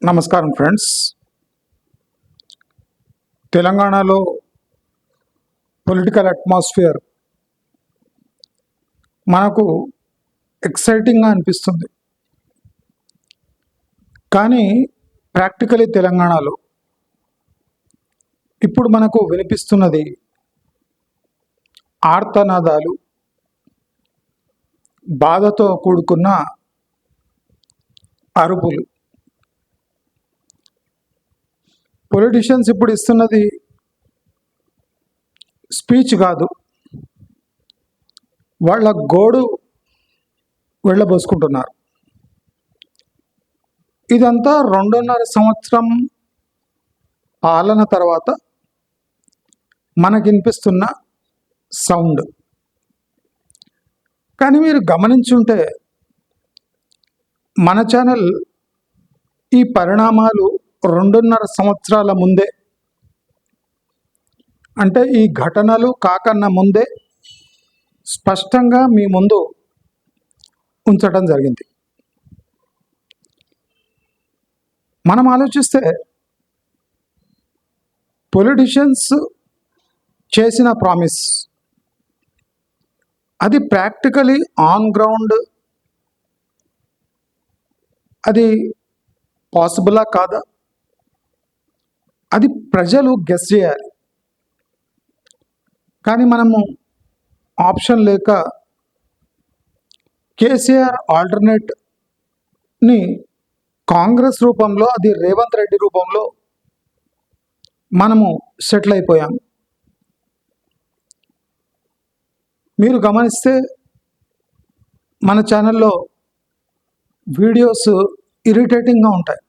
నమస్కారం ఫ్రెండ్స్. తెలంగాణలో political atmosphere మనకు ఎక్సైటింగ్గా అనిపిస్తుంది. కానీ ప్రాక్టికలీ తెలంగాణలో ఇప్పుడు మనకు వినిపిస్తున్నది ఆర్తనాదాలు, బాధతో కూడుకున్న అరుపులు. పొలిటీషియన్స్ ఇప్పుడు ఇస్తున్నది స్పీచ్ కాదు, వాళ్ళ గోడు వెళ్ళబోసుకుంటున్నారు. ఇదంతా 2.5 సంవత్సరం పాలన తర్వాత మనకినిపిస్తున్న సౌండ్. కానీ మీరు గమనించుంటే మన ఛానల్ ఈ పరిణామాలు 2.5 సంవత్సరాల ముందే, అంటే ఈ ఘటనలు కాకన్నా ముందే స్పష్టంగా మీ ముందు ఉంచడం జరిగింది. మనం ఆలోచిస్తే పొలిటీషియన్స్ చేసిన ప్రామిస్ అది ప్రాక్టికలీ ఆన్ గ్రౌండ్ అది పాసిబులా కాదా, అది ప్రజలు గెస్ చేయాలి. కానీ మనము ఆప్షన్ లేక కేసీఆర్ ఆల్టర్నేట్ని కాంగ్రెస్ రూపంలో, అది రేవంత్ రెడ్డి రూపంలో మనము సెటిల్ అయిపోయాం. మీరు గమనిస్తే మన ఛానల్లో వీడియోస్ ఇరిటేటింగ్గా ఉంటాయి.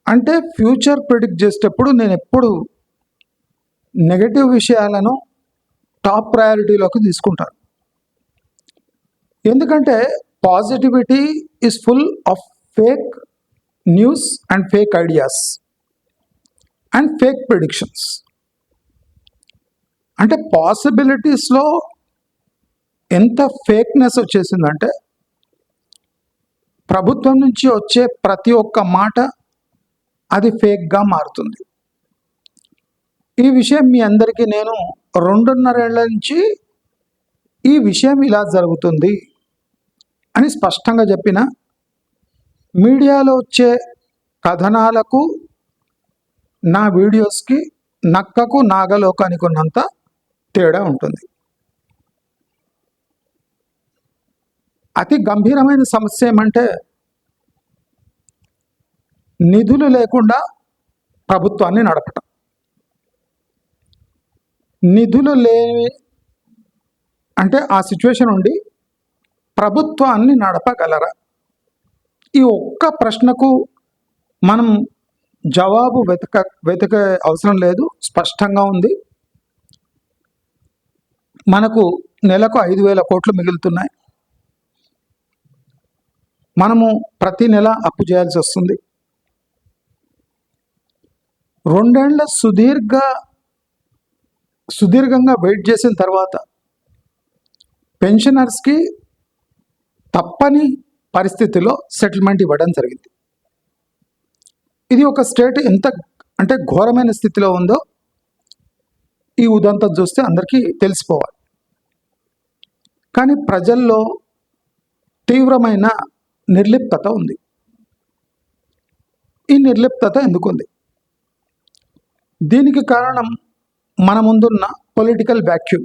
అంటే ఫ్యూచర్ ప్రిడిక్ట్ చేసేటప్పుడు నేను ఎప్పుడు నెగటివ్ విషయాలను టాప్ ప్రయారిటీలోకి తీసుకుంటాను. ఎందుకంటే positivity is full of fake news and fake ideas and fake predictions. అంటే పాసిబిలిటీస్లో ఎంత ఫేక్నెస్ వచ్చేసిందంటే ప్రభుత్వం నుంచి వచ్చే ప్రతి ఒక్క మాట అది ఫేక్గా మారుతుంది. ఈ విషయం మీ అందరికీ నేను 2.5 ఏళ్ల నుంచి ఈ విషయం ఇలా జరుగుతుంది అని స్పష్టంగా చెప్పిన. మీడియాలో వచ్చే కథనాలకు నా వీడియోస్కి నక్కకు నాగలోకానికి ఉన్నంత తేడా ఉంటుంది. అతి గంభీరమైన సమస్య ఏమంటే నిధులు లేకుండా ప్రభుత్వాన్ని నడపటం. నిధులు లేని అంటే ఆ సిచ్యువేషన్ ఉండి ప్రభుత్వాన్ని నడపగలరా? ఈ ఒక్క ప్రశ్నకు మనం జవాబు వెతకే అవసరం లేదు, స్పష్టంగా ఉంది. మనకు నెలకు 5,000 కోట్లు మిగులుతున్నాయి. మనము ప్రతి నెల అప్పు చేయాల్సి వస్తుంది. 2 ఏళ్ల సుదీర్ఘంగా వెయిట్ చేసిన తర్వాత పెన్షనర్స్కి తప్పని పరిస్థితిలో సెటిల్మెంట్ ఇవ్వడం జరిగింది. ఇది ఒక స్టేట్ ఎంత అంటే ఘోరమైన స్థితిలో ఉందో ఈ ఉదంతం చూస్తే అందరికీ తెలిసిపోవాలి. కానీ ప్రజల్లో తీవ్రమైన నిర్లిప్తత ఉంది. ఈ నిర్లిప్తత ఎందుకుంది? దీనికి కారణం మన ముందున్న పొలిటికల్ వ్యాక్యూమ్.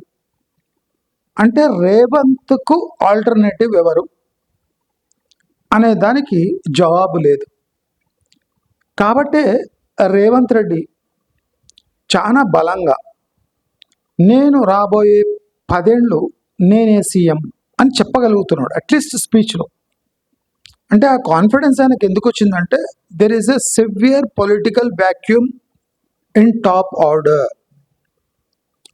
అంటే రేవంత్కు ఆల్టర్నేటివ్ ఎవరు అనే దానికి జవాబు లేదు. కాబట్టే రేవంత్ రెడ్డి చాలా బలంగా నేను రాబోయే 10 ఏళ్ళు నేనే సీఎం అని చెప్పగలుగుతున్నాడు, అట్లీస్ట్ స్పీచ్లో. అంటే ఆ కాన్ఫిడెన్స్ ఆయనకు ఎందుకు వచ్చిందంటే there is a severe political vacuum in top order.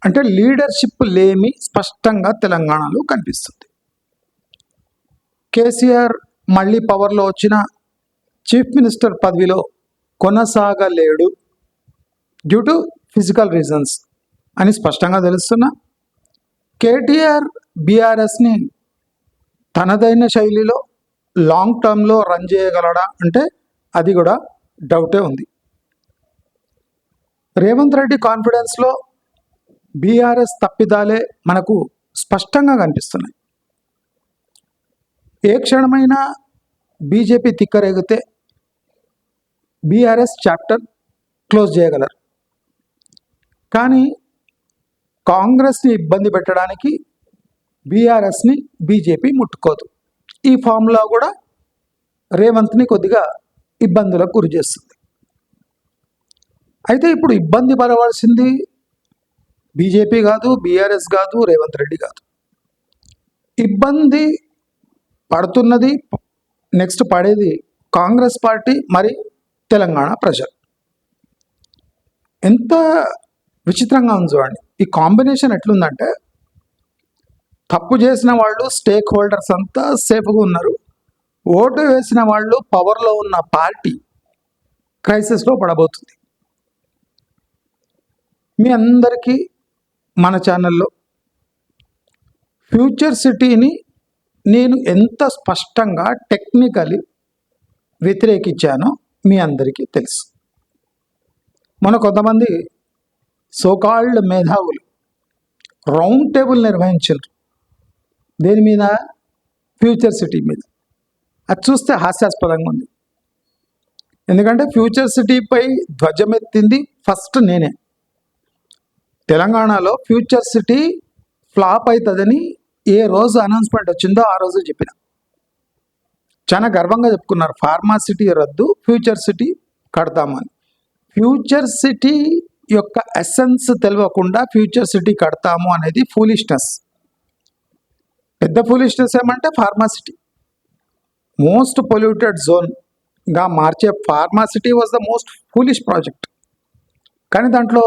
అంటే లీడర్షిప్ లేమి స్పష్టంగా తెలంగాణలో కనిపిస్తుంది. కేసీఆర్ మళ్ళీ పవర్లో వచ్చిన చీఫ్ మినిస్టర్ పదవిలో కొనసాగలేడు డ్యూ టు ఫిజికల్ రీజన్స్ అని స్పష్టంగా తెలుస్తున్నా. కేటీఆర్ బీఆర్ఎస్ని తనదైన శైలిలో లాంగ్ టర్మ్లో రన్ చేయగలడా అంటే అది కూడా డౌటే ఉంది. రేవంత్ రెడ్డి కాన్ఫిడెన్స్లో బీఆర్ఎస్ తప్పిదాలే మనకు స్పష్టంగా కనిపిస్తున్నాయి. ఏ క్షణమైనా బీజేపీ తిక్కరేగితే బీఆర్ఎస్ చాప్టర్ క్లోజ్ చేయగలరు. కానీ కాంగ్రెస్ని ఇబ్బంది పెట్టడానికి బీఆర్ఎస్ని బీజేపీ ముట్టుకోదు. ఈ ఫార్ములా కూడా రేవంత్ని కొద్దిగా ఇబ్బందులకు గురి చేస్తుంది. అయితే ఇప్పుడు ఇబ్బంది పడవలసింది బీజేపీ కాదు, బీఆర్ఎస్ కాదు, రేవంత్ రెడ్డి కాదు. ఇబ్బంది పడుతున్నది, నెక్స్ట్ పడేది కాంగ్రెస్ పార్టీ మరి తెలంగాణ ప్రజలు. ఎంత విచిత్రంగా ఉంది చూడండి. ఈ కాంబినేషన్ ఎట్లుందంటే, తప్పు చేసిన వాళ్ళు స్టేక్ హోల్డర్స్ అంతా సేఫ్గా ఉన్నారు, ఓటు వేసిన వాళ్ళు పవర్లో ఉన్న పార్టీ క్రైసిస్లో పడబోతుంది. మీ అందరికీ మన ఛానల్లో ఫ్యూచర్ సిటీని నేను ఎంత స్పష్టంగా టెక్నికలీ వ్యతిరేకించానో మీ అందరికీ తెలుసు. మన కొంతమంది సోకాల్డ్ మేధావులు రౌండ్ టేబుల్ నిర్వహించారు దేని మీద, ఫ్యూచర్ సిటీ మీద. అది చూస్తే హాస్యాస్పదంగా ఉంది. ఎందుకంటే ఫ్యూచర్ సిటీపై ధ్వజమెత్తింది ఫస్ట్ నేనే. తెలంగాణలో ఫ్యూచర్ సిటీ ఫ్లాప్ అవుతుందని ఏ రోజు అనౌన్స్మెంట్ వచ్చిందో ఆ రోజు చెప్పిన. చాలా గర్వంగా చెప్పుకున్నారు, ఫార్మాసిటీ రద్దు, ఫ్యూచర్ సిటీ కడతామని. ఫ్యూచర్ సిటీ యొక్క ఎసెన్స్ తెలియకుండా ఫ్యూచర్ సిటీ కడతాము అనేది ఫూలిష్నెస్. పెద్ద ఫూలిష్నెస్ ఏమంటే ఫార్మాసిటీ మోస్ట్ పొల్యూటెడ్ జోన్గా మార్చే pharma city was the most foolish project. కానీ దాంట్లో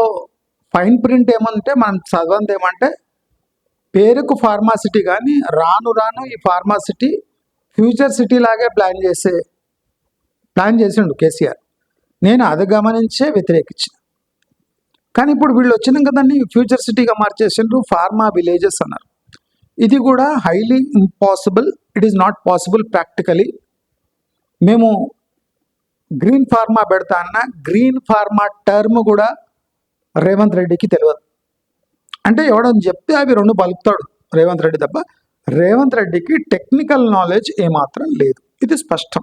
ఫైన్ ప్రింట్ ఏమంటే మనం చదవంది ఏమంటే, పేరుకు ఫార్మాసిటీ కానీ రాను రాను ఈ ఫార్మాసిటీ ఫ్యూచర్ సిటీ లాగే ప్లాన్ చేసిండు కేసీఆర్. నేను అది గమనించే వ్యతిరేకించిన. కానీ ఇప్పుడు వీళ్ళు వచ్చినాక దాన్ని ఫ్యూచర్ సిటీగా మార్చేసిండ్రు, ఫార్మా విలేజెస్ అన్నారు. ఇది కూడా highly impossible, it is not possible practically. మేము గ్రీన్ ఫార్మా పెడతా అన్న గ్రీన్ ఫార్మా టర్మ్ కూడా రేవంత్ రెడ్డికి తెలియదు. అంటే ఎవడని చెప్తే అవి రెండు పలుకుతాడు రేవంత్ రెడ్డి తప్ప రేవంత్ రెడ్డికి టెక్నికల్ నాలెడ్జ్ ఏమాత్రం లేదు. ఇది స్పష్టం.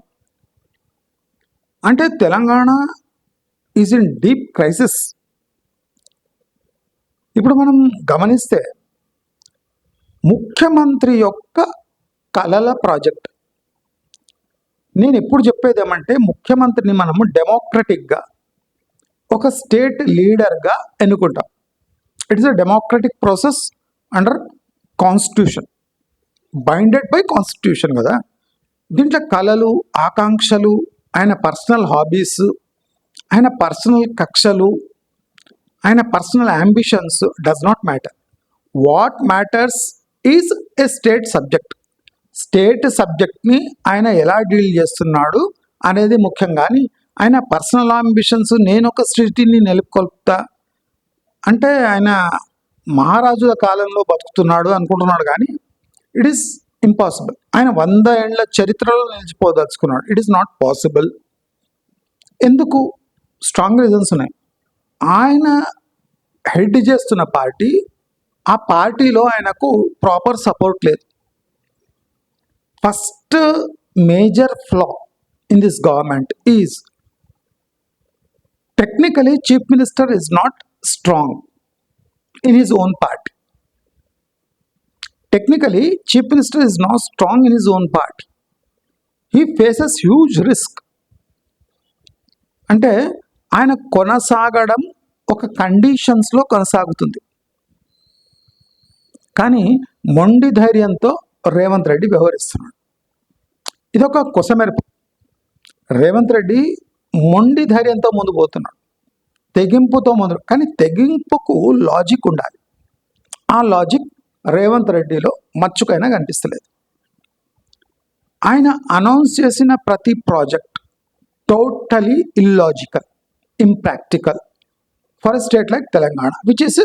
అంటే Telangana is in deep crisis. ఇప్పుడు మనం గమనిస్తే ముఖ్యమంత్రి యొక్క కలల ప్రాజెక్ట్. నేను ఎప్పుడు చెప్పేది ఏమంటే, ముఖ్యమంత్రిని మనము డెమోక్రటిక్గా ఒక స్టేట్ లీడర్గా ఎన్నుకుంటాం. It is a democratic process under constitution, binded by constitution కదా. దీంట్లో కళలు, ఆకాంక్షలు, ఆయన పర్సనల్ హాబీస్, ఆయన పర్సనల్ కక్షలు, ఆయన personal ambitions does not matter. What matters is a state subject. State సబ్జెక్ట్ని ఆయన ఎలా డీల్ చేస్తున్నాడు అనేది ముఖ్యం. కానీ ఆయన పర్సనల్ అంబిషన్స్, నేను ఒక సిటీని నెలకొల్పుతా అంటే ఆయన మహారాజుల కాలంలో బతుకుతున్నాడు అనుకుంటున్నాడు. కానీ ఇట్ ఈస్ ఇంపాసిబుల్. ఆయన 100 ఏళ్ల చరిత్రలో నిలిచిపోదలుచుకున్నాడు. It is not possible. ఎందుకు? స్ట్రాంగ్ రీజన్స్ ఉన్నాయి. ఆయన హెడ్ చేస్తున్న పార్టీ, ఆ పార్టీలో ఆయనకు ప్రాపర్ సపోర్ట్ లేదు. First major flaw in this government is technically chief minister is not strong in his own party. Technically chief minister is not strong in his own party. He faces huge risk. అంటే ఆయన కొనసాగడం ఒక కండిషన్స్లో కొనసాగుతుంది. కానీ మొండి ధైర్యంతో రేవంత్ రెడ్డి వ్యవహరిస్తున్నాడు. ఇదొక కొసమెరుపు. రేవంత్ రెడ్డి మొండి ధైర్యంతో ముందు పోతున్నాడు, తెగింపుతో ముందు. కానీ తెగింపుకు లాజిక్ ఉండాలి. ఆ లాజిక్ రేవంత్ రెడ్డిలో మచ్చుకైనా కనిపిస్తలేదు. ఆయన అనౌన్స్ చేసిన ప్రతి project totally illogical, impractical for a state like Telangana which is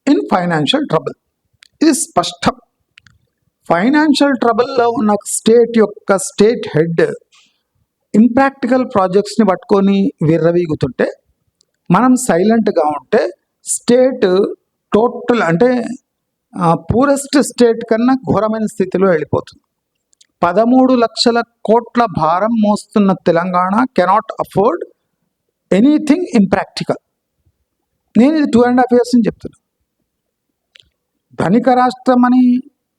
in financial trouble. ఇది స్పష్టం. ఫైనాన్షియల్ ట్రబుల్లో ఉన్న స్టేట్ యొక్క స్టేట్ హెడ్ ఇంప్రాక్టికల్ ప్రాజెక్ట్స్ని పట్టుకొని విర్రవీగుతుంటే మనం సైలెంట్గా ఉంటే స్టేట్ టోటల్ అంటే పూరెస్ట్ స్టేట్ కన్నా ఘోరమైన స్థితిలో వెళ్ళిపోతుంది. 13 లక్షల కోట్ల భారం మోస్తున్న Telangana cannot afford anything impractical. నేను ఇది 2.5 years అని చెప్తున్నా. ధనిక రాష్ట్రం అని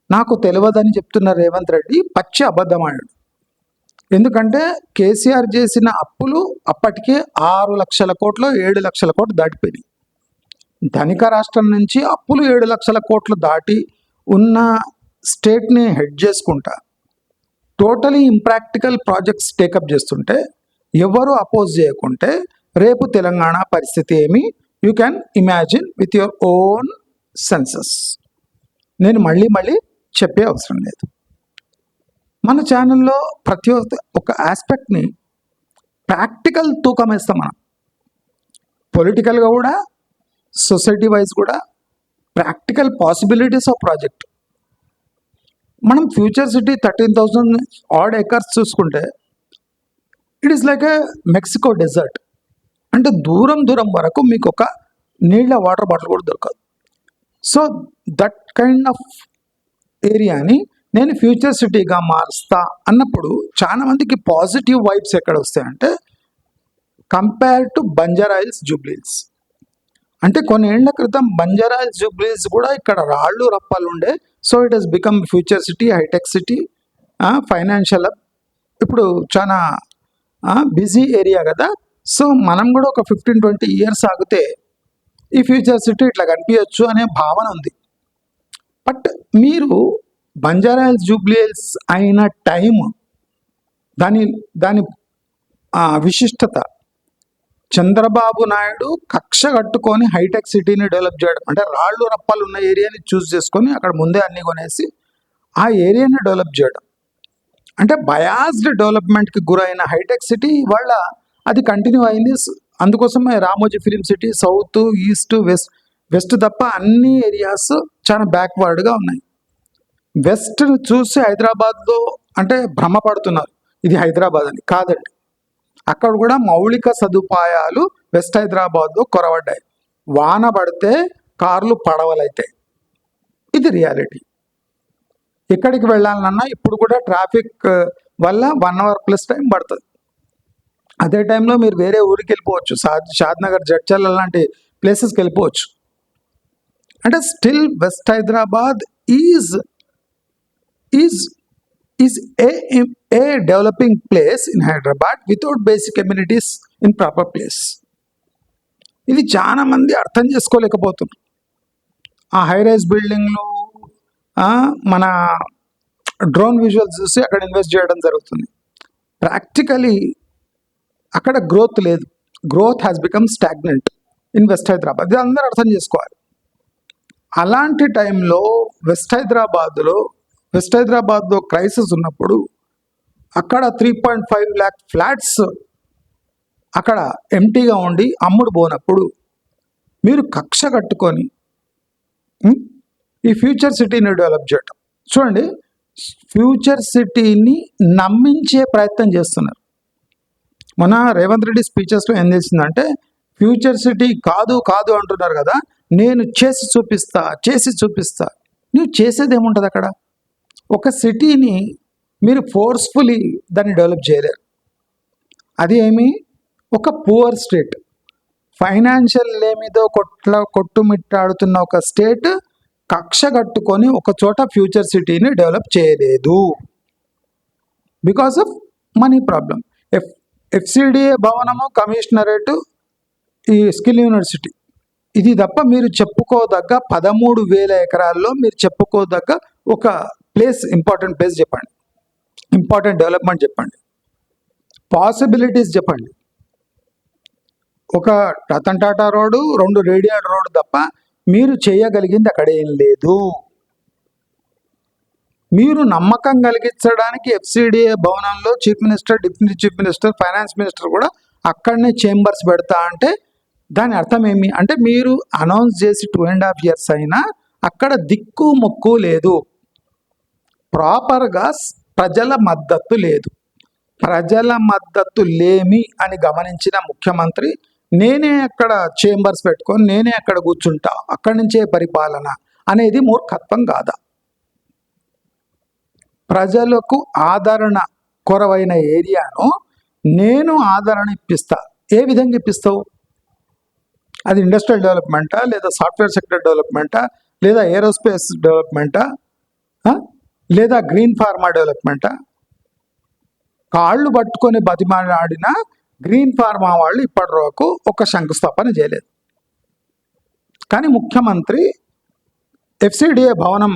నాకు తెలియదని చెప్తున్న రేవంత్ రెడ్డి పచ్చి అబద్ధమాడాడు. ఎందుకంటే కేసీఆర్ చేసిన అప్పులు అప్పటికే 6 లక్షల కోట్లు 7 లక్షల కోట్లు దాటిపోయినాయి. ధనిక రాష్ట్రం నుంచి అప్పులు 7 లక్షల కోట్లు దాటి ఉన్న స్టేట్ని హెడ్ చేసుకుంటా టోటలీ ఇంప్రాక్టికల్ ప్రాజెక్ట్స్ టేకప్ చేస్తుంటే ఎవరు అపోజ్ చేయకుంటే రేపు తెలంగాణ పరిస్థితి ఏమి you can imagine with your own senses. నేను మళ్ళీ చెప్పే అవసరం లేదు. మన ఛానల్లో ప్రతి ఒక్క ఆస్పెక్ట్ని ప్రాక్టికల్ తూకం వేస్తాం మనం. పొలిటికల్గా కూడా సొసైటీ వైజ్ కూడా ప్రాక్టికల్ పాసిబిలిటీస్ ఆఫ్ ప్రాజెక్ట్. మనం ఫ్యూచర్ సిటీ 13,000 ఆడ్ ఎకర్స్ చూసుకుంటే it is like a Mexico desert. అంటే దూరం వరకు మీకు ఒక నీళ్ళ వాటర్ బాటిల్ కూడా దొరకదు. సో దట్ కైండ్ ఆఫ్ ఏరియాని నేను ఫ్యూచర్ సిటీగా మారుస్తా అన్నప్పుడు చాలా మందికి పాజిటివ్ వైబ్స్ ఎక్కడ వస్తాయంటే కంపేర్ టు బంజారాయిల్స్ జూబ్లీహిల్స్. అంటే కొన్ని ఏళ్ల క్రితం బంజారాయిల్స్ జూబ్లీహిల్స్ కూడా ఇక్కడ రాళ్ళు రప్పాలు ఉండే. So it has become future city, హైటెక్ సిటీ, ఫైనాన్షియల్ హబ్. ఇప్పుడు చాలా బిజీ ఏరియా కదా. సో మనం కూడా ఒక 15-20 years ఆగితే ఈ ఫ్యూచర్ సిటీ ఇట్లా కనిపించచ్చు అనే భావన ఉంది. బట్ మీరు బంజారాహిల్స్ జూబ్లీహిల్స్ అయిన టైం దాని విశిష్టత చంద్రబాబు నాయుడు కక్ష కట్టుకొని హైటెక్ సిటీని డెవలప్ చేయడం, అంటే రాళ్ళు రప్పాలు ఉన్న ఏరియాని చూస్ చేసుకొని అక్కడ ముందే అన్ని కొనేసి ఆ ఏరియాని డెవలప్ చేయడం. అంటే బయాస్డ్ డెవలప్మెంట్కి గురైన హైటెక్ సిటీ ఇవాళ అది కంటిన్యూ అయింది. అందుకోసమే Ramoji film city south, east, west తప్ప అన్ని ఏరియాస్ చాలా బ్యాక్వర్డ్గా ఉన్నాయి. వెస్ట్ చూసి హైదరాబాద్లో అంటే భ్రమపడుతున్నారు ఇది హైదరాబాద్ అని. కాదండి, అక్కడ కూడా మౌలిక సదుపాయాలు వెస్ట్ హైదరాబాద్లో కొరవడ్డాయి. వాన పడితే కార్లు పడవలైతాయి. ఇది రియాలిటీ. ఎక్కడికి వెళ్ళాలన్నా ఇప్పుడు కూడా ట్రాఫిక్ వల్ల 1 hour plus టైం పడుతుంది. అదే టైంలో మీరు వేరే ఊరికి వెళ్ళిపోవచ్చు, షాద్నగర్, జడ్చర్ల లాంటి ప్లేసెస్కి వెళ్ళిపోవచ్చు. అంటే still west Hyderabad is a developing place in Hyderabad without basic amenities in proper place. ఇది చాలా మంది అర్థం చేసుకోలేకపోతున్నారు. ఆ హైరైజ్ బిల్డింగ్లు మన డ్రోన్ విజువల్స్ చూసి అక్కడ ఇన్వెస్ట్ చేయడం జరుగుతుంది. ప్రాక్టికలీ అక్కడ గ్రోత్ లేదు. Growth has become stagnant in west Hyderabad. ఇది అందరూ అర్థం చేసుకోవాలి. అలాంటి టైంలో వెస్ట్ హైదరాబాద్లో క్రైసిస్ ఉన్నప్పుడు అక్కడ 3.5 lakh ఫ్లాట్స్ అక్కడ ఎంటీగా ఉండి అమ్ముడు పోనప్పుడు మీరు కక్ష కట్టుకొని ఈ ఫ్యూచర్ సిటీని డెవలప్ చేయటం. చూడండి, ఫ్యూచర్ సిటీని నమ్మించే ప్రయత్నం చేస్తున్నారు. మన రేవంత్ రెడ్డి స్పీచెస్లో ఏం చేసిందంటే ఫ్యూచర్ సిటీ కాదు అంటున్నారు కదా, నేను చేసి చూపిస్తా. నువ్వు చేసేది ఏముంటుంది అక్కడ? ఒక సిటీని మీరు ఫోర్స్ఫుల్లీ దాన్ని డెవలప్ చేయలేరు. అది ఏమి ఒక పువర్ స్టేట్, ఫైనాన్షియల్ ఏమిదో కొట్టుమిట్టాడుతున్న ఒక స్టేట్ కక్ష కట్టుకొని ఒక చోట ఫ్యూచర్ సిటీని డెవలప్ చేయలేదు because of money problem. FCDA భవనము, కమిషనరేటు, ఈ స్కిల్ యూనివర్సిటీ, ఇది తప్ప మీరు చెప్పుకోదగ్గ 13,000 ఎకరాల్లో మీరు చెప్పుకోదగ్గ ఒక ప్లేస్, ఇంపార్టెంట్ ప్లేస్ చెప్పండి, ఇంపార్టెంట్ డెవలప్మెంట్ చెప్పండి, పాసిబిలిటీస్ చెప్పండి. ఒక Ratan Tata road, 2 radial road తప్ప మీరు చేయగలిగింది అక్కడ ఏం లేదు. మీరు నమ్మకం కలిగించడానికి ఎఫ్సిడిఏ భవనంలో chief minister, deputy chief minister, finance minister కూడా అక్కడనే చేంబర్స్ పెడతా అంటే దాని అర్థం ఏమి అంటే మీరు అనౌన్స్ చేసి 2.5 years అయినా అక్కడ దిక్కు మొక్కు లేదు, ప్రాపర్గా ప్రజల మద్దతు లేదు. ప్రజల మద్దతు లేమి అని గమనించిన ముఖ్యమంత్రి నేనే అక్కడ చేంబర్స్ పెట్టుకొని నేనే అక్కడ కూర్చుంటా, అక్కడి నుంచే పరిపాలన అనేది మూర్ఖత్వం కాదా? ప్రజలకు ఆదరణ కొరవైన ఏరియాను నేను ఆదరణ ఇప్పిస్తా. ఏ విధంగా ఇప్పిస్తావు? అది ఇండస్ట్రియల్ డెవలప్మెంటా, లేదా సాఫ్ట్వేర్ సెక్టర్ డెవలప్మెంటా, లేదా ఏరోస్పేస్ డెవలప్మెంటా, లేదా గ్రీన్ ఫార్మా డెవలప్మెంటా? కాళ్ళు పట్టుకొని బతిమాలాడిన గ్రీన్ ఫార్మా వాళ్ళు ఇప్పటి వరకు ఒక శంకుస్థాపన చేయలేదు. కానీ ముఖ్యమంత్రి ఎఫ్సిడిఏ భవనం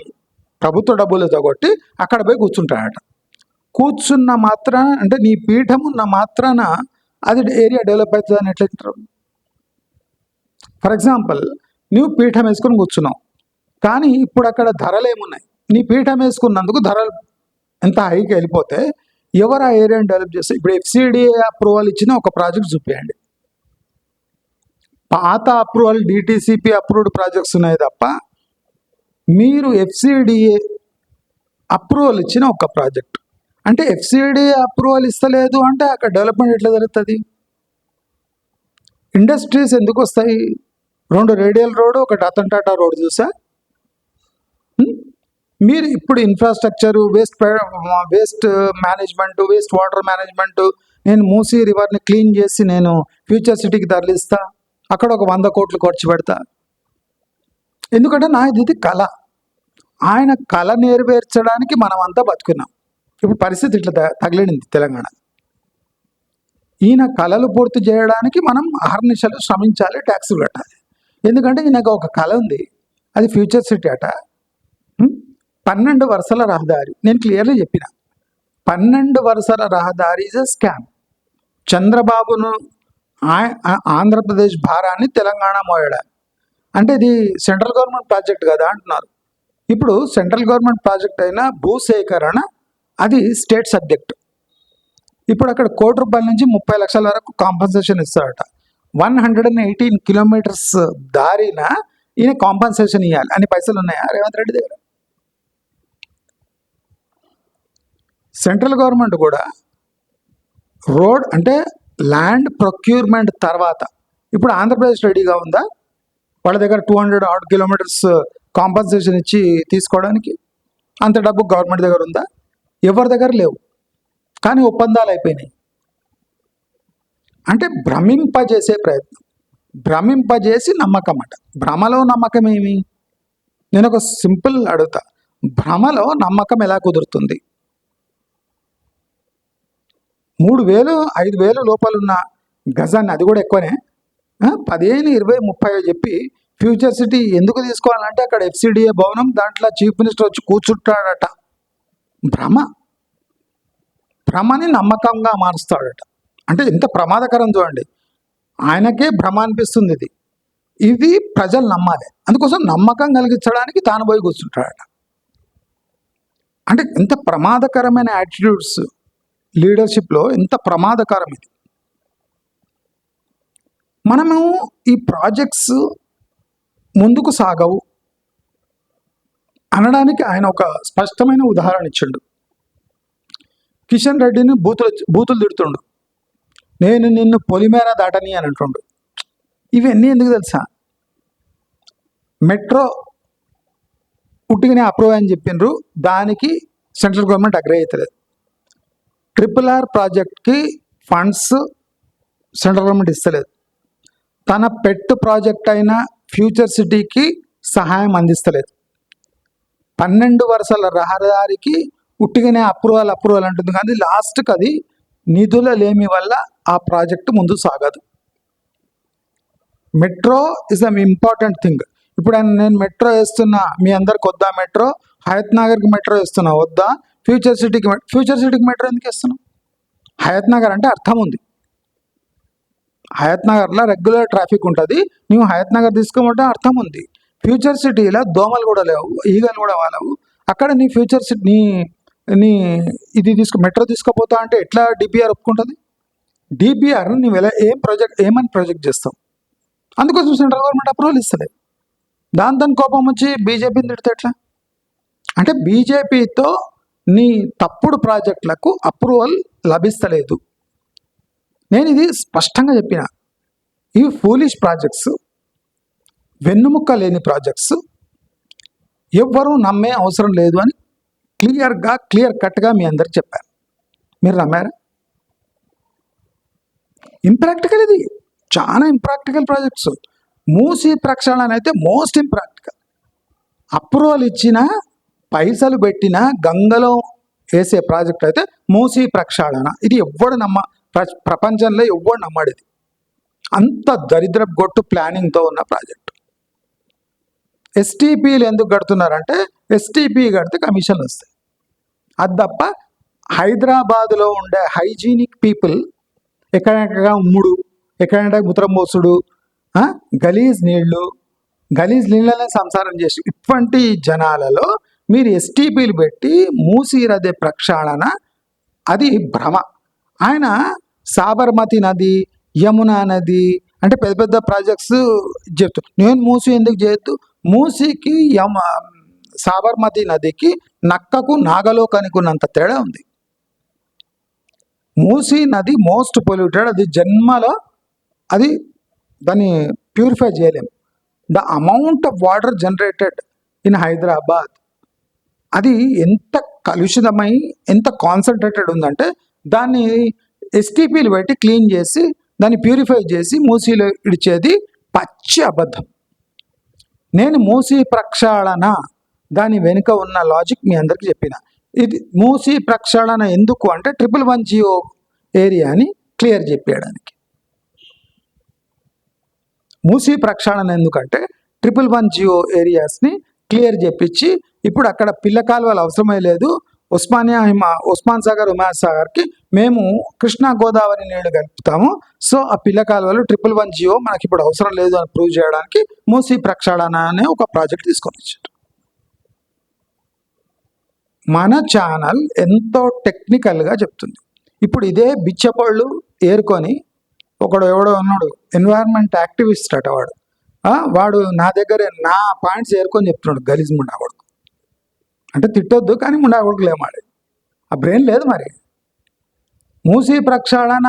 ప్రభుత్వ డబ్బులతో కొట్టి అక్కడ పోయి కూర్చుంటాడట. కూర్చున్న మాత్రాన, అంటే నీ పీఠం ఉన్న మాత్రాన అది ఏరియా డెవలప్ అవుతుంది అని ఎట్లంటారు? ఫర్ ఎగ్జాంపుల్, నువ్వు పీఠం వేసుకొని కూర్చున్నావు, కానీ ఇప్పుడు అక్కడ ధరలు ఏమున్నాయి? నీ పీఠం వేసుకున్నందుకు ధరలు ఎంత హైకి వెళ్ళిపోతే ఎవరు ఆ ఏరియాని డెవలప్ చేస్తారు? ఇప్పుడు ఎఫ్సిడిఏ అప్రూవల్ ఇచ్చిన ఒక ప్రాజెక్ట్ చూపించండి. పాత అప్రూవల్ డిటిసిపి అప్రూవ్డ్ ప్రాజెక్ట్స్ ఉన్నాయి తప్ప మీరు ఎఫ్సిడిఏ అప్రూవల్ ఇచ్చిన ఒక ప్రాజెక్ట్, అంటే ఎఫ్సిడిఏ అప్రూవల్ ఇస్తలేదు అంటే అక్కడ డెవలప్మెంట్ ఎట్లా జరుగుతుంది? ఇండస్ట్రీస్ ఎందుకు వస్తాయి? 2 రేడియల్ రోడ్, ఒక రతన్ టాటా రోడ్ చూసా? మీరు ఇప్పుడు infrastructure, waste management, waste water management, నేను మూసీ రివర్ని క్లీన్ చేసి నేను ఫ్యూచర్ సిటీకి తరలిస్తా, అక్కడ ఒక 100 కోట్లు ఖర్చు పెడతా. ఎందుకంటే ఇది కళ. ఆయన కళ నెరవేర్చడానికి మనం అంతా బతుకున్నాం. ఇప్పుడు పరిస్థితి ఇట్లా తగిలింది తెలంగాణ. ఈయన కళలు పూర్తి చేయడానికి మనం అహర్నిశలు శ్రమించాలి, ట్యాక్సులు కట్టాలి. ఎందుకంటే ఈయనకు ఒక కళ ఉంది, అది ఫ్యూచర్ సిటీ అట. 12 వరుసల రహదారి, నేను క్లియర్లీ చెప్పిన 12 వరుసల రహదారి ఈజ్ అ స్కామ్. చంద్రబాబును ఆంధ్రప్రదేశ్ భారాన్ని తెలంగాణ మోయడా, అంటే ఇది సెంట్రల్ గవర్నమెంట్ ప్రాజెక్ట్ కదా అంటున్నారు. ఇప్పుడు సెంట్రల్ గవర్నమెంట్ ప్రాజెక్ట్ అయిన భూసేకరణ అది స్టేట్ సబ్జెక్ట్. ఇప్పుడు అక్కడ ₹1 కోటి నుంచి 30 లక్షల వరకు కాంపన్సేషన్ ఇస్తారట. 118 కిలోమీటర్స్ దారిన ఈయన కాంపన్సేషన్ ఇవ్వాలి అని పైసలు ఉన్నాయా రేవంత్ రెడ్డి దగ్గర? సెంట్రల్ గవర్నమెంట్ కూడా రోడ్ అంటే ల్యాండ్ ప్రొక్యూర్మెంట్ తర్వాత ఇప్పుడు ఆంధ్రప్రదేశ్ రెడీగా ఉందా వాళ్ళ దగ్గర 200 odd కిలోమీటర్స్ కాంపన్సేషన్ ఇచ్చి తీసుకోవడానికి? అంత డబ్బు గవర్నమెంట్ దగ్గర ఉందా? ఎవరి దగ్గర లేవు, కానీ ఒప్పందాలు అయిపోయినాయి. అంటే భ్రమింపజేసే ప్రయత్నం, భ్రమింపజేసి నమ్మకం అట. భ్రమలో నమ్మకం ఏమి? నేను ఒక సింపుల్ అడుగుతా, భ్రమలో నమ్మకం ఎలా కుదురుతుంది? 3,000 5,000 లోపలున్న గజాన్ని, అది కూడా ఎక్కువనే, 15, 20, 30 చెప్పి ఫ్యూచర్ సిటీ ఎందుకు తీసుకోవాలంటే అక్కడ ఎఫ్సిడిఏ భవనం, దాంట్లో చీఫ్ మినిస్టర్ వచ్చి కూర్చుంటాడట. భ్రమని నమ్మకంగా మారుస్తాడట. అంటే ఎంత ప్రమాదకరం చూడండి. ఆయనకే భ్రమ అనిపిస్తుంది. ఇది ప్రజలు నమ్మాలి, అందుకోసం నమ్మకం కలిగించడానికి తాను పోయి కూర్చుంటాడట. అంటే ఎంత ప్రమాదకరమైన యాటిట్యూడ్స్ లీడర్షిప్లో, ఎంత ప్రమాదకరం ఇది. మనము ఈ ప్రాజెక్ట్స్ ముందుకు సాగవు అనడానికి ఆయన ఒక స్పష్టమైన ఉదాహరణ ఇచ్చిండు. కిషన్ రెడ్డిని బూతులు తిడుతుండు, నేను నిన్ను పొలిమేర దాటని అని అంటుండు. ఇవన్నీ ఎందుకు తెలుసా? మెట్రో ఉట్టిగానే అప్రూవ్ అని చెప్పిండ్రు, దానికి సెంట్రల్ గవర్నమెంట్ అగ్రీ అవుతలేదు. RRR ప్రాజెక్ట్కి ఫండ్స్ సెంట్రల్ గవర్నమెంట్ ఇస్తలేదు. తన పెట్ ప్రాజెక్ట్ అయిన ఫ్యూచర్ సిటీకి సహాయం అందిస్తలేదు. 12 వరుసల రహదారికి ఉట్టిగానే అప్రూవల్ అంటుంది, కానీ లాస్ట్కి అది నిధుల లేమి వల్ల ఆ ప్రాజెక్టు ముందు సాగదు. Metro is a important thing. ఇప్పుడు నేను మెట్రో వేస్తున్నా, మీ అందరికి వద్దా మెట్రో? హయత్ నగర్కి మెట్రో వేస్తున్నా, వద్దా? ఫ్యూచర్ సిటీకి మెట్రో ఎందుకు వేస్తున్నాం? హయత్ నగర్ అంటే అర్థం ఉంది. హయత్ నగర్లో రెగ్యులర్ ట్రాఫిక్ ఉంటుంది, నువ్వు హయత్ నగర్ తీసుకోమంటే అర్థం ఉంది. ఫ్యూచర్ సిటీలో దోమలు కూడా లేవు, ఈగలు కూడా వాలవు. అక్కడ నీ ఫ్యూచర్ సిటీ నీ ఇది మెట్రో తీసుకుపోతా అంటే ఎట్లా డిపిఆర్ ఒప్పుకుంటుంది? డిపిఆర్ నువ్వు ఏమని ప్రాజెక్ట్ చేస్తావు? అందుకోసం సెంట్రల్ గవర్నమెంట్ అప్రూవల్ ఇస్తలేదు. దాని కోపం వచ్చి బీజేపీని తిడితే ఎట్లా? అంటే బీజేపీతో నీ తప్పుడు ప్రాజెక్టులకు అప్రూవల్ లభిస్తలేదు. నేను ఇది స్పష్టంగా చెప్పిన. ఇవి ఫూలిష్ ప్రాజెక్ట్స్, వెన్నుముక్క లేని ప్రాజెక్ట్స్, ఎవ్వరూ నమ్మే అవసరం లేదు అని క్లియర్ కట్గా మీ అందరికి చెప్పారు. మీరు నమ్మారా? ఇంప్రాక్టికల్, ఇది చాలా ఇంప్రాక్టికల్ ప్రాజెక్ట్స్. మూసీ ప్రక్షాళన అయితే మోస్ట్ ఇంప్రాక్టికల్. అప్రూవల్ ఇచ్చిన, పైసలు పెట్టిన, గంగలో వేసే ప్రాజెక్ట్ అయితే మూసీ ప్రక్షాళన. ఇది ఎవ్వడు ప్రపంచంలో ఎవ్వడు నమ్మాడు. ఇది అంత దరిద్ర గొట్టు ప్లానింగ్తో ఉన్న ప్రాజెక్ట్. ఎస్టీపీలు ఎందుకు కడుతున్నారంటే ఎస్టీపీ కడితే కమిషన్లు వస్తాయి. అది తప్ప హైదరాబాదులో ఉండే హైజీనిక్ పీపుల్, ఎక్కడెక్కడ ఉమ్ముడు, ఎక్కడంటే మూత్రం పోసుడు, గలీజ్ నీళ్ళనే సంసారం చేసి ఇటువంటి జనాలలో మీరు ఎస్టీపీలు పెట్టి మూసీ నది ప్రక్షాళన, అది భ్రమ. ఆయన సాబర్మతి నది, యమునా నది అంటే పెద్ద పెద్ద ప్రాజెక్ట్స్ చెప్తారు. నేను మూసీ ఎందుకు చేయొద్దు? మూసీకి సాబర్మతి నదికి నక్కకు నాగలోకానికి ఉన్నంత తేడా ఉంది. మూసీ నది మోస్ట్ పొల్యూటెడ్. అది జన్మలో అది దాన్ని ప్యూరిఫై చేయలేము. The amount of water generated in Hyderabad, అది ఎంత కలుషితమై ఎంత కాన్సన్ట్రేటెడ్ ఉందంటే దాన్ని ఎస్టీపీలు పెట్టి క్లీన్ చేసి దాన్ని ప్యూరిఫై చేసి మూసీలో ఇడిచేది పచ్చి అబద్ధం. నేను మూసీ ప్రక్షాళన దాని వెనుక ఉన్న లాజిక్ మీ అందరికీ చెప్పిన. ఇది మూసీ ప్రక్షాళన ఎందుకు అంటే 111 ఏరియాని క్లియర్ చెప్పేయడానికి. మూసీ ప్రక్షాళన ఎందుకంటే 111 ఏరియాస్ని క్లియర్ చెప్పించి ఇప్పుడు అక్కడ పిల్ల కాలువలు అవసరమే లేదు, ఉస్మాన్ సాగర్, ఉమాద్ సాగర్కి మేము కృష్ణా గోదావరి నీళ్లు కలుపుతాము, సో ఆ పిల్ల కాలువలు 111 మనకి ఇప్పుడు అవసరం లేదు అని ప్రూవ్ చేయడానికి మూసీ ప్రక్షాళన అనే ఒక ప్రాజెక్ట్ తీసుకొని వచ్చారు. మన ఛానల్ ఎంతో టెక్నికల్గా చెప్తుంది. ఇప్పుడు ఇదే బిచ్చపళ్ళు ఏరుకొని ఎవడో ఉన్నాడు, ఎన్వైరన్మెంట్ యాక్టివిస్ట్ అట వాడు నా దగ్గరే నా పాయింట్స్ ఏరుకొని చెప్తున్నాడు. గలీజ్ ముండాగొడుకు అంటే తిట్టొద్దు, కానీ ముండాగొడుకులు ఏమాడు, ఆ బ్రెయిన్ లేదు. మరి మూసీ ప్రక్షాళన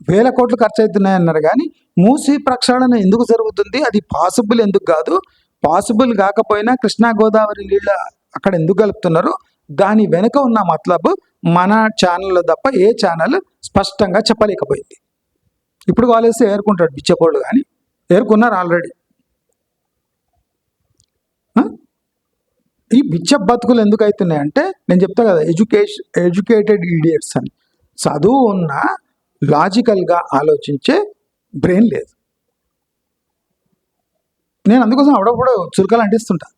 వేల కోట్లు ఖర్చు అవుతున్నాయన్నారు, కానీ మూసీ ప్రక్షాళన ఎందుకు జరుగుతుంది, అది పాసిబుల్ ఎందుకు కాదు, పాసిబుల్ కాకపోయినా కృష్ణా గోదావరి నీళ్ళ అక్కడ ఎందుకు కలుపుతున్నారు, దాని వెనుక ఉన్న మతలబు మన ఛానల్లో తప్ప ఏ ఛానల్ స్పష్టంగా చెప్పలేకపోయింది. ఇప్పుడు కాలేసి ఏరుకుంటాడు బిచ్చపోళ్ళు, కానీ ఏరుకున్నారు ఆల్రెడీ. ఈ బిచ్చ బతుకులు ఎందుకు అవుతున్నాయంటే నేను చెప్తా కదా, ఎడ్యుకేటెడ్ ఈడియట్స్ అని. చదువు ఉన్న లాజికల్గా ఆలోచించే బ్రెయిన్ లేదు. నేను అందుకోసం అప్పుడప్పుడు చురుకలు అంటిస్తుంటా.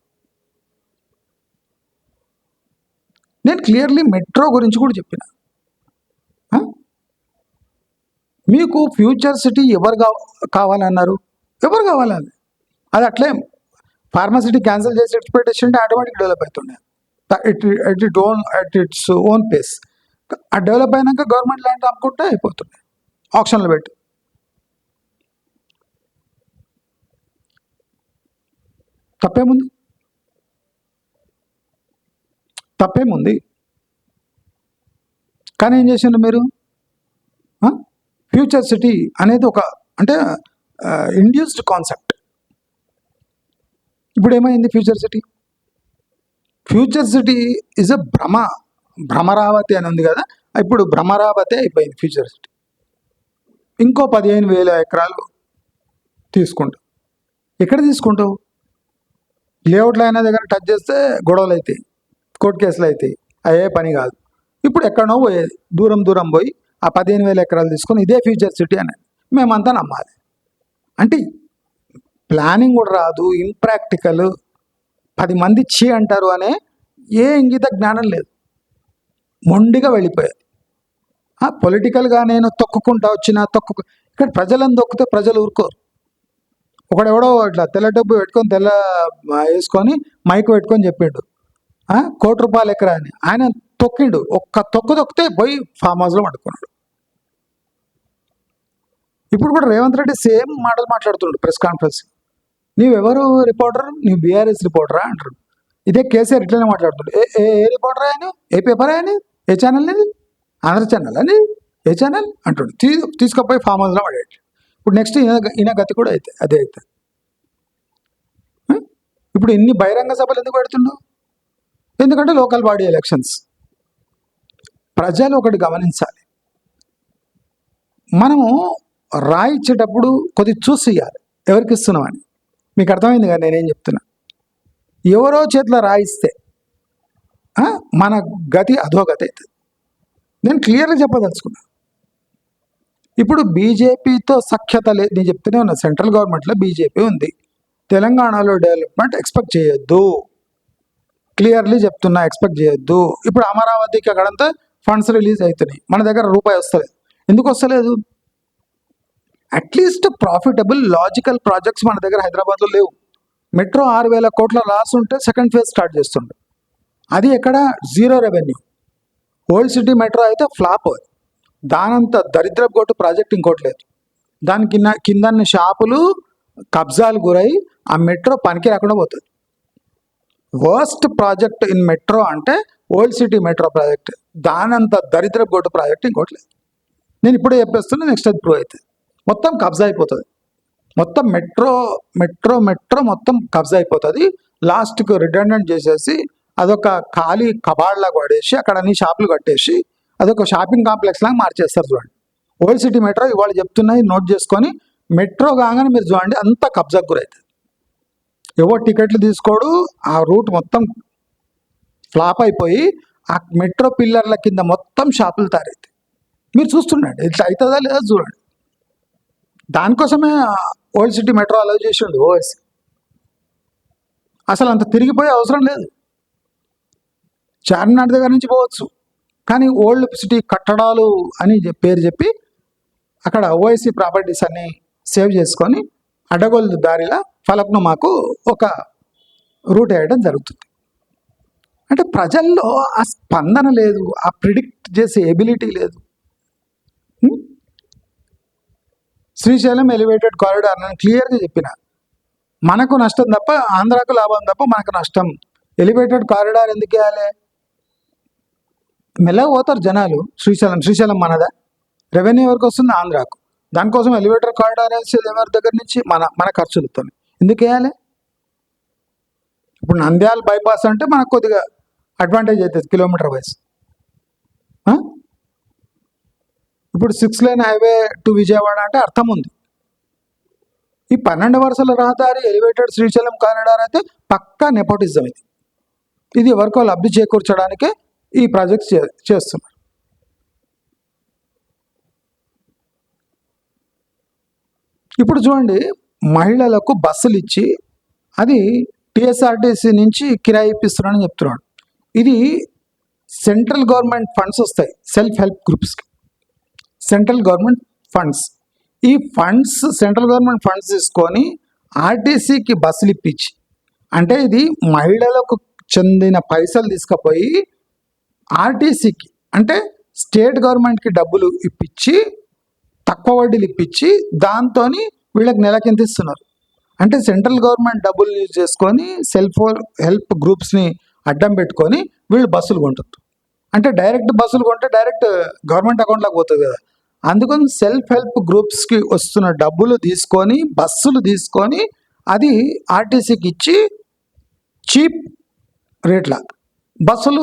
నేను క్లియర్లీ మెట్రో గురించి కూడా చెప్పిన. మీకు ఫ్యూచర్ సిటీ ఎవరు కావాలన్నారు? ఎవరు కావాలని అది అట్లే ఫార్మసిటీ క్యాన్సిల్ చేసి ఎక్స్పెక్టేషన్ అంటే ఆటోమేటిక్ డెవలప్ అవుతుండే ఇట్స్ ఓన్ పేస్. ఆ డెవలప్ అయినాక గవర్నమెంట్ ల్యాండ్ అమ్ముకుంటే అయిపోతుండే, ఆప్షన్లు పెట్టి. తప్పేముంది? కానీ ఏం చేసిండ్రు మీరు? ఫ్యూచర్ సిటీ అనేది ఒక అంటే ఇండ్యూస్డ్ కాన్సెప్ట్. ఇప్పుడు ఏమైంది? ఫ్యూచర్ సిటీ ఈజ్ అ భ్రమరావతి అని ఉంది కదా, ఇప్పుడు భ్రమరావతి అయిపోయింది ఫ్యూచర్ సిటీ. ఇంకో 15,000 ఎకరాలు తీసుకుంటావు. ఎక్కడ తీసుకుంటావు? లేఅవుట్లు అయిన దగ్గర టచ్ చేస్తే గొడవలు అవుతాయి, కోర్టు కేసులు అవుతాయి, అయ్యే పని కాదు. ఇప్పుడు ఎక్కడనో పోయేది, దూరం పోయి ఆ 15,000 ఎకరాలు తీసుకొని ఇదే ఫ్యూచర్ సిటీ అనేది మేమంతా నమ్మాలి. అంటే ప్లానింగ్ కూడా రాదు, ఇంప్రాక్టికల్, 10 మంది చీ అంటారు అనే ఏ ఇంగిత జ్ఞానం లేదు, మొండిగా వెళ్ళిపోయేది. పొలిటికల్గా నేను తొక్కుకుంటా వచ్చిన ఇక్కడ ప్రజలను తొక్కితే ప్రజలు ఊరుకోరు. ఒకడెవడో ఇట్లా తెల్ల డబ్బు పెట్టుకొని వేసుకొని మైక్ పెట్టుకొని చెప్పిండు ₹1,00,00,000 ఎకరా అని. ఆయన తొక్కిండు, ఒక్క తొక్కితే పోయి ఫామ్ హౌస్లో పట్టుకున్నాడు. ఇప్పుడు కూడా రేవంత్ రెడ్డి సేమ్ మాటలు మాట్లాడుతున్నాడు ప్రెస్ కాన్ఫరెన్స్. నీవెవరు రిపోర్టర్? నీవు బీఆర్ఎస్ రిపోర్టరా అంటారు. ఇదే కేసీఆర్ ఇట్లనే మాట్లాడుతుండే, ఏ ఏ రిపోర్టర్ ఆయన, ఏ పేపర్ ఆయన, ఏ ఛానల్ ఇది, ఆంధ్ర ఛానల్ అని, ఏ ఛానల్ అంటుండే, తీసుకుపోయి ఫామ్ హౌస్లో పడేటి. ఇప్పుడు నెక్స్ట్ ఈయన గతి కూడా అయితే అదే అవుతుంది. ఇప్పుడు ఇన్ని బహిరంగ సభలు ఎందుకు పెడుతుండవు? ఎందుకంటే లోకల్ బాడీ ఎలక్షన్స్. ప్రజలు ఒకటి గమనించాలి, మనము రాయిచ్చేటప్పుడు కొద్దిగా చూసి ఇవ్వాలి ఎవరికి ఇస్తున్నామని. మీకు అర్థమైంది కదా నేనేం చెప్తున్నా? ఎవరో చేతిలో రాయిస్తే మన గతి అధోగతి అవుతుంది. నేను క్లియర్గా చెప్పదలుచుకున్నా. ఇప్పుడు బీజేపీతో సఖ్యత లేదు, నేను చెప్తూనే ఉన్నా. సెంట్రల్ గవర్నమెంట్లో బీజేపీ ఉంది, తెలంగాణలో డెవలప్మెంట్ ఎక్స్పెక్ట్ చేయొద్దు, క్లియర్లీ చెప్తున్నా, ఎక్స్పెక్ట్ చేయొద్దు. ఇప్పుడు అమరావతికి అక్కడంతా ఫండ్స్ రిలీజ్ అవుతున్నాయి, మన దగ్గర రూపాయి వస్తలేదు. ఎందుకు వస్తలేదు? అట్లీస్ట్ ప్రాఫిటబుల్ లాజికల్ ప్రాజెక్ట్స్ మన దగ్గర హైదరాబాద్లో లేవు. మెట్రో 6,000 కోట్ల లాస్ ఉంటే సెకండ్ ఫేజ్ స్టార్ట్ చేస్తుండే, అది ఎక్కడ zero revenue. Old city metro అయితే ఫ్లాప్, దానంత దరిద్రపు కొట్టు ప్రాజెక్ట్ ఇంకోటి లేదు. దాని కింద షాపులు కబ్జాలు గురై ఆ మెట్రో పనికి రాకుండా పోతుంది. వర్స్ట్ ప్రాజెక్ట్ ఇన్ మెట్రో అంటే ఓల్డ్ సిటీ మెట్రో ప్రాజెక్ట్, దానంత దరిద్రపు కొట్టు ప్రాజెక్ట్ ఇంకోటి లేదు. నేను ఇప్పుడే చెప్పేస్తున్నా, నెక్స్ట్ అది ప్రూవ్ అవుతుంది. మొత్తం కబ్జా అయిపోతుంది, మొత్తం మెట్రో మెట్రో మెట్రో మొత్తం కబ్జా అయిపోతుంది. లాస్ట్కి రిడెండెంట్ చేసేసి అదొక ఖాళీ కబాడ్లాగా పడేసి అక్కడ అన్ని షాపులు కట్టేసి అదొక షాపింగ్ కాంప్లెక్స్ లాగా మార్చేస్తారు. చూడండి, ఓల్డ్ సిటీ మెట్రో ఇవాళ చెప్తున్నాయి, నోట్ చేసుకొని. మెట్రో కాగానే మీరు చూడండి అంతా కబ్జాకు గురవుతుంది. ఎవరు టికెట్లు తీసుకోడు, ఆ రూట్ మొత్తం ఫ్లాప్ అయిపోయి ఆ మెట్రో పిల్లర్ల కింద మొత్తం షాపులు తయారవుతాయి. మీరు చూస్తుండండి, ఇట్లా అవుతుందా లేదా చూడండి. దానికోసమే ఓల్డ్ సిటీ మెట్రో అలౌ చేసిండు ఓఎస్. అసలు అంత తిరిగిపోయే అవసరం లేదు, చార్మినార్ దగ్గర నుంచి పోవచ్చు. కానీ ఓల్డ్ సిటీ కట్టడాలు అని పేరు చెప్పి అక్కడ ఓఎస్సీ ప్రాపర్టీస్ అన్ని సేవ్ చేసుకొని అడ్డగోలు దారిలా ఫలక్నుమాకు ఒక రూట్ వేయడం జరుగుతుంది. అంటే ప్రజల్లో ఆ స్పందన లేదు, ఆ ప్రిడిక్ట్ చేసే ఎబిలిటీ లేదు. శ్రీశైలం ఎలివేటెడ్ కారిడార్ నేను క్లియర్గా చెప్పిన, మనకు నష్టం తప్ప ఆంధ్రాకు లాభం తప్ప మనకు నష్టం. ఎలివేటెడ్ కారిడార్ ఎందుకు వేయాలి? మెల్లగా పోతారు జనాలు. శ్రీశైలం మనదా? రెవెన్యూ ఎవరికి వస్తుంది? ఆంధ్రాకు. దానికోసం ఎలివేటర్ కారిడార్ వేసేది ఎవరి దగ్గర నుంచి? మన ఖర్చులతో. ఎందుకు వేయాలి? ఇప్పుడు నంద్యాల బైపాస్ అంటే మనకు కొద్దిగా అడ్వాంటేజ్ అవుతుంది కిలోమీటర్ వైజ్. ఇప్పుడు 6 లేన్ హైవే టు విజయవాడ అంటే అర్థం ఉంది. ఈ 12 వరుసల రహదారి ఎలివేటెడ్ శ్రీశైలం కారిడార్ అయితే పక్కా నెపోటిజం. ఇది ఎవరికో లబ్ధి చేకూర్చడానికే ఈ ప్రాజెక్ట్స్ చేస్తున్నారు. ఇప్పుడు చూడండి, మహిళలకు బస్సులు ఇచ్చి అది టీఎస్ఆర్టీసీ నుంచి కిరాయి ఇప్పిస్తున్నారని చెప్తున్నాడు. ఇది సెంట్రల్ గవర్నమెంట్ ఫండ్స్ వస్తాయి సెల్ఫ్ హెల్ప్ గ్రూప్స్కి, సెంట్రల్ గవర్నమెంట్ ఫండ్స్. ఈ ఫండ్స్ సెంట్రల్ గవర్నమెంట్ ఫండ్స్ తీసుకొని ఆర్టీసీకి బస్సులు ఇప్పించి, అంటే ఇది మహిళలకు చెందిన పైసలు తీసుకుపోయి ఆర్టీసీకి అంటే స్టేట్ గవర్నమెంట్కి డబ్బులు ఇప్పించి తక్కువ వడ్డీలు ఇప్పించి దాంతో వీళ్ళకి నెలకింత ఇస్తున్నారు. అంటే సెంట్రల్ గవర్నమెంట్ డబ్బులు యూజ్ చేసుకొని సెల్ఫ్ హెల్ప్ గ్రూప్స్ని అడ్డం పెట్టుకొని వీళ్ళు బస్సులు కొంటారు. అంటే డైరెక్ట్ బస్సులు కొంటే డైరెక్ట్ గవర్నమెంట్ అకౌంట్లోకి పోతుంది కదా. అందుకని సెల్ఫ్ హెల్ప్ గ్రూప్స్కి వస్తున్న డబ్బులు తీసుకొని బస్సులు తీసుకొని అది ఆర్టీసీకి ఇచ్చి చీప్ రేట్ల బస్సులు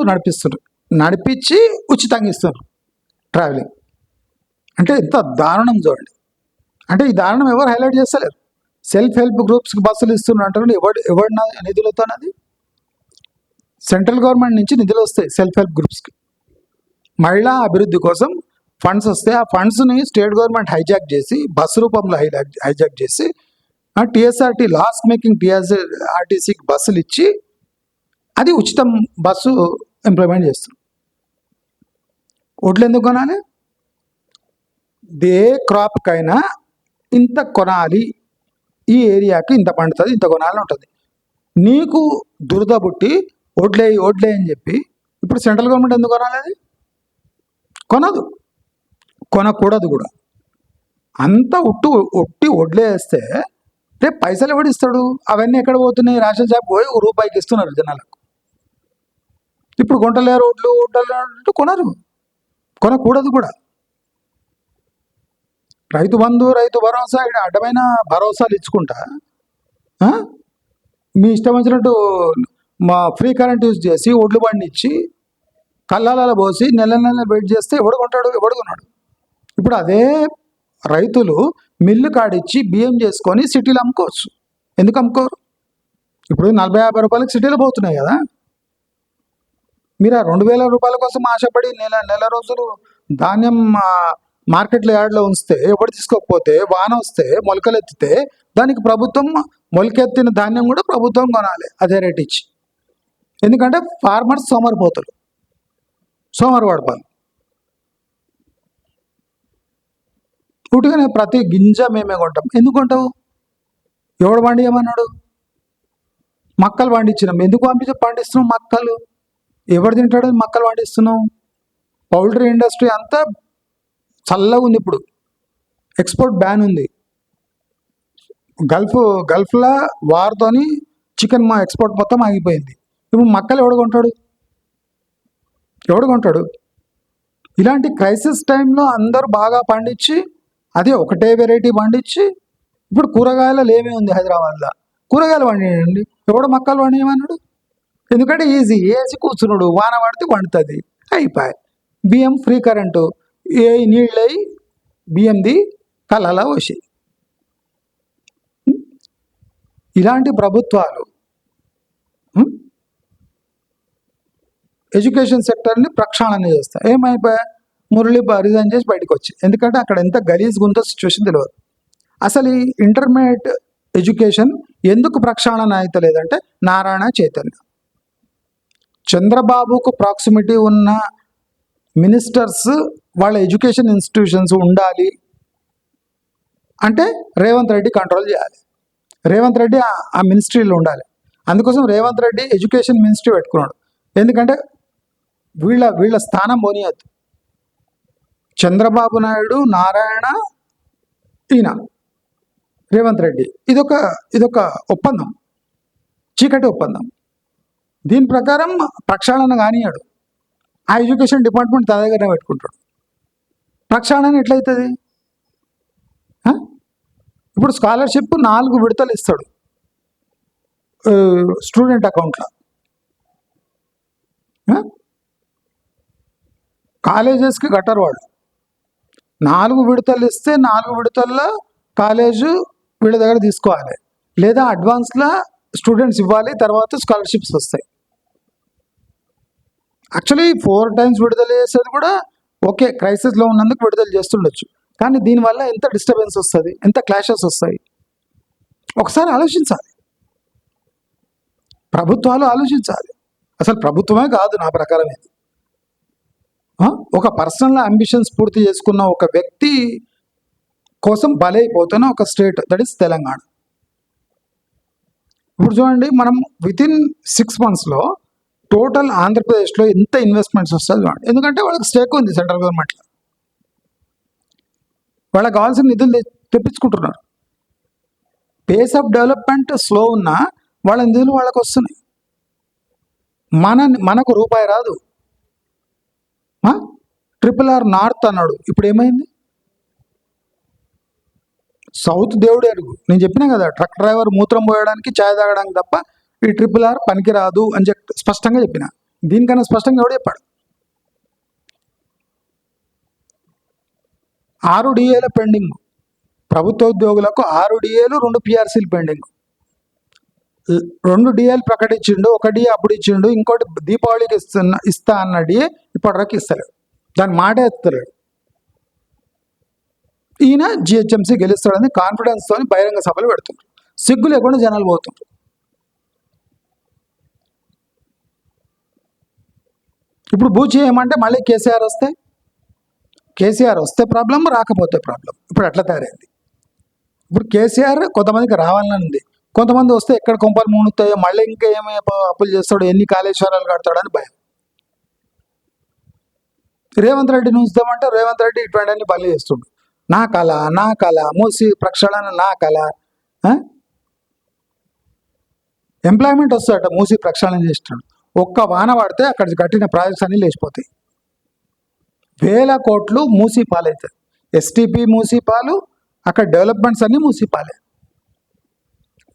నడిపించి ఉచితంగా ఇస్తున్నారు ట్రావెలింగ్. అంటే ఎంత దారుణం చూడండి. అంటే ఈ దారుణం ఎవరు హైలైట్ చేస్తలేరు. సెల్ఫ్ హెల్ప్ గ్రూప్స్కి బస్సులు ఇస్తున్నారు అంటారు. ఎవరి నిధులతో? అది సెంట్రల్ గవర్నమెంట్ నుంచి నిధులు వస్తాయి సెల్ఫ్ హెల్ప్ గ్రూప్స్కి. మహిళా అభివృద్ధి కోసం ఫండ్స్ వస్తే ఆ ఫండ్స్ని స్టేట్ గవర్నమెంట్ హైజాక్ చేసి బస్సు రూపంలో హైజాక్ చేసి టీఎస్ఆర్టీ లాస్ మేకింగ్ టీఎస్ఆర్టీసీకి బస్సులు ఇచ్చి అది ఉచితం బస్సు ఇంప్లిమెంట్ చేస్తుంది. ఓట్లు ఎందుకు కొనాలి? ఏ క్రాప్కైనా ఇంత కొనాలి, ఈ ఏరియాకి ఇంత పండుతుంది, ఇంత కొనాలని ఉంటుంది. నీకు దురద బుట్టి ఓట్లే అని చెప్పి ఇప్పుడు సెంట్రల్ గవర్నమెంట్ ఎందుకు కొనాలి? అది కొనదు, కొనకూడదు కూడా. అంత ఒట్టి వడ్లేస్తే రేపు పైసలు ఎవడు ఇస్తాడు? అవన్నీ ఎక్కడ పోతున్నాయి? రేషన్ షాప్ పోయి రూపాయికి ఇస్తున్నారు జనాలకు. ఇప్పుడు కొంటలేరు ఓట్లు ఓట్లు కొనరు, కొనకూడదు కూడా. రైతు బంధు, రైతు భరోసా అడ్డమైన భరోసాలు ఇచ్చుకుంటా మీ ఇష్టం వచ్చినట్టు మా ఫ్రీ కరెంట్ యూజ్ చేసి ఒడ్లు పండించి కళ్ళాలలో పోసి నెల వెయిట్ చేస్తే ఎవడు కొంటాడు, ఎవడు కొన్నాడు? ఇప్పుడు అదే రైతులు మిల్లు కాడిచ్చి బియ్యం చేసుకొని సిటీలో అమ్ముకోవచ్చు. ఎందుకు అమ్ముకోరు? ఇప్పుడు 40-50 రూపాయలకి సిటీలో పోతున్నాయి కదా. మీరు ఆ 2000 రూపాయల కోసం ఆశపడి నెల రోజులు ధాన్యం మార్కెట్లో యార్డ్లో ఉంచితే ఎవరు తీసుకోకపోతే వాన వస్తే మొలకలు ఎత్తితే దానికి ప్రభుత్వం మొలకెత్తిన ధాన్యం కూడా ప్రభుత్వం కొనాలి అదే రేట్ ఇచ్చి. ఎందుకంటే ఫార్మర్స్ సోమరిపోతారు, సోమరిపడపాలి. పుట్టుగానే ప్రతి గింజ మేమే కొంటాం. ఎందుకు కొంటావు? ఎవడు పండియమన్నాడు? మక్కలు పండించినాం. ఎందుకు పండిస్తున్నాం మక్కలు? ఎవడు తింటాడు మక్కలు పండిస్తున్నాం? పౌల్ట్రీ ఇండస్ట్రీ అంతా చల్లగా ఉంది. ఇప్పుడు ఎక్స్పోర్ట్ బ్యాన్ ఉంది. గల్ఫ్లో వార్తోని చికెన్ ఎక్స్పోర్ట్ మొత్తం ఆగిపోయింది. ఇప్పుడు మక్కలు ఎవడు కొంటాడు? ఇలాంటి క్రైసిస్ టైంలో అందరూ బాగా పండించి అదే ఒకటే వెరైటీ పండించి ఇప్పుడు కూరగాయలు ఏమీ ఉంది హైదరాబాద్లో, కూరగాయలు పండియండి. ఎవడు మక్కలు పండియమన్నాడు? ఎందుకంటే ఈజీ, వేసి కూర్చున్నాడు, వాన పడితే పండుతుంది, అయిపోయి. బియ్యం ఫ్రీ కరెంటు, ఏ నీళ్ళు అయ్యి బియ్యంది కళ్ళలా వచ్చి. ఇలాంటి ప్రభుత్వాలు ఎడ్యుకేషన్ సెక్టర్ని ప్రక్షాళన చేస్తాయి. ఏమైపోయా? మురళి రిజైన్ చేసి బయటకు వచ్చి. ఎందుకంటే అక్కడ ఎంత గలీజ్గా ఉందో సిచ్యువేషన్ తెలియదు. అసలు ఈ ఇంటర్మీడియట్ ఎడ్యుకేషన్ ఎందుకు ప్రక్షాళన అయితే లేదంటే నారాయణ చైతన్య, చంద్రబాబుకు ప్రాక్సిమిటీ ఉన్న మినిస్టర్స్ వాళ్ళ ఎడ్యుకేషన్ ఇన్స్టిట్యూషన్స్ ఉండాలి అంటే రేవంత్ రెడ్డి కంట్రోల్ చేయాలి. రేవంత్ రెడ్డి ఆ మినిస్ట్రీలో ఉండాలి. అందుకోసం రేవంత్ రెడ్డి ఎడ్యుకేషన్ మినిస్ట్రీ పెట్టుకున్నాడు. ఎందుకంటే వీళ్ళ స్థానం పోనీయద్దు. చంద్రబాబు నాయుడు, నారాయణ, ఈయన రేవంత్ రెడ్డి, ఇదొక ఒప్పందం, చీకటి ఒప్పందం. దీని ప్రకారం ప్రక్షాళన కానియాడు. ఆ ఎడ్యుకేషన్ డిపార్ట్మెంట్ తన దగ్గరనే పెట్టుకుంటాడు. ప్రక్షాళన ఎట్లయితుంది? ఇప్పుడు స్కాలర్షిప్ 4 విడతలు ఇస్తాడు స్టూడెంట్ అకౌంట్లో. కాలేజెస్కి కట్టరు వాళ్ళు. 4 విడతలు ఇస్తే 4 విడతల్లో కాలేజు వీళ్ళ దగ్గర తీసుకోవాలి, లేదా అడ్వాన్స్లో స్టూడెంట్స్ ఇవ్వాలి, తర్వాత స్కాలర్షిప్స్ వస్తాయి. యాక్చువల్లీ 4 times విడుదల చేసేది కూడా ఓకే, క్రైసిస్లో ఉన్నందుకు విడుదల చేస్తుండొచ్చు. కానీ దీనివల్ల ఎంత డిస్టర్బెన్స్ వస్తుంది, ఎంత క్లాషెస్ వస్తాయి ఒకసారి ఆలోచించాలి. ప్రభుత్వాలు ఆలోచించాలి. అసలు ప్రభుత్వమే కాదు నా ప్రకారం ఇది. ఒక పర్సనల్ అంబిషన్స్ పూర్తి చేసుకున్న ఒక వ్యక్తి కోసం బలైపోతున్న ఒక స్టేట్, దట్ ఈస్ తెలంగాణ. ఇప్పుడు చూడండి, మనం వితిన్ 6 monthsలో టోటల్ ఆంధ్రప్రదేశ్లో ఎంత ఇన్వెస్ట్మెంట్స్ వస్తుంది చూడండి. ఎందుకంటే వాళ్ళకి స్టేక్ ఉంది సెంట్రల్ గవర్నమెంట్లో. వాళ్ళకి కావాల్సిన నిధులు తెప్పించుకుంటున్నారు. పేస్ ఆఫ్ డెవలప్మెంట్ స్లో ఉన్నా వాళ్ళ నిధులు వాళ్ళకి వస్తున్నాయి. మనకు రూపాయి రాదు. RRR నార్త్ అన్నాడు, ఇప్పుడు ఏమైంది? సౌత్ దేవుడు ఎరుగు. నేను చెప్పినా కదా, ట్రక్ డ్రైవర్ మూత్రం పోయడానికి, ఛాయ్ తాగడానికి తప్ప ఈ RRR పనికి రాదు అని స్పష్టంగా చెప్పిన. దీనికన్నా స్పష్టంగా ఎవడు చెప్పాడు? 6 DAల పెండింగ్. ప్రభుత్వ ఉద్యోగులకు 6 DAలు, 2 PRCలు పెండింగ్. 2 DAలు ప్రకటించిండు, 1 DA అప్పుడు ఇచ్చిండు, ఇంకోటి దీపావళికి ఇస్తా అన్న DA ఇప్పటివరకు ఇస్తలేడు. దాని మాట ఎత్తలేడు. ఈయన GHMC గెలుస్తాడని కాన్ఫిడెన్స్తో బహిరంగ సభలు పెడుతుండ్రు. సిగ్గు లేకుండా జనాలు పోతుండ్రు. ఇప్పుడు బూచి ఏమంటే మళ్ళీ కేసీఆర్ వస్తే ప్రాబ్లం, రాకపోతే ప్రాబ్లం. ఇప్పుడు అట్లా తయారైంది. ఇప్పుడు కేసీఆర్ కొంతమందికి రావాలని ఉంది, కొంతమంది వస్తే ఎక్కడ కొంపలు మునుగుతాయో, మళ్ళీ ఇంకా ఏమి అప్పులు చేస్తాడో, ఎన్ని కాళేశ్వరాలు కడతాడని భయం. రేవంత్ రెడ్డిని ఉంచుదామంటే రేవంత్ రెడ్డి ఇటువంటివన్నీ బలి చేస్తుండు. నా కళ మూసి ప్రక్షాళన, నా కళ. ఎంప్లాయ్మెంట్ వస్తాడట మూసి ప్రక్షాళన చేస్తాడు. ఒక్క వాన పడితే అక్కడ కట్టిన ప్రాజెక్ట్స్ అన్నీ లేచిపోతాయి. వేల కోట్లు మూసి పాలవుతాయి. ఎస్టీపీ మూసి పాలు, అక్కడ డెవలప్మెంట్స్ అన్నీ మూసి పాలే.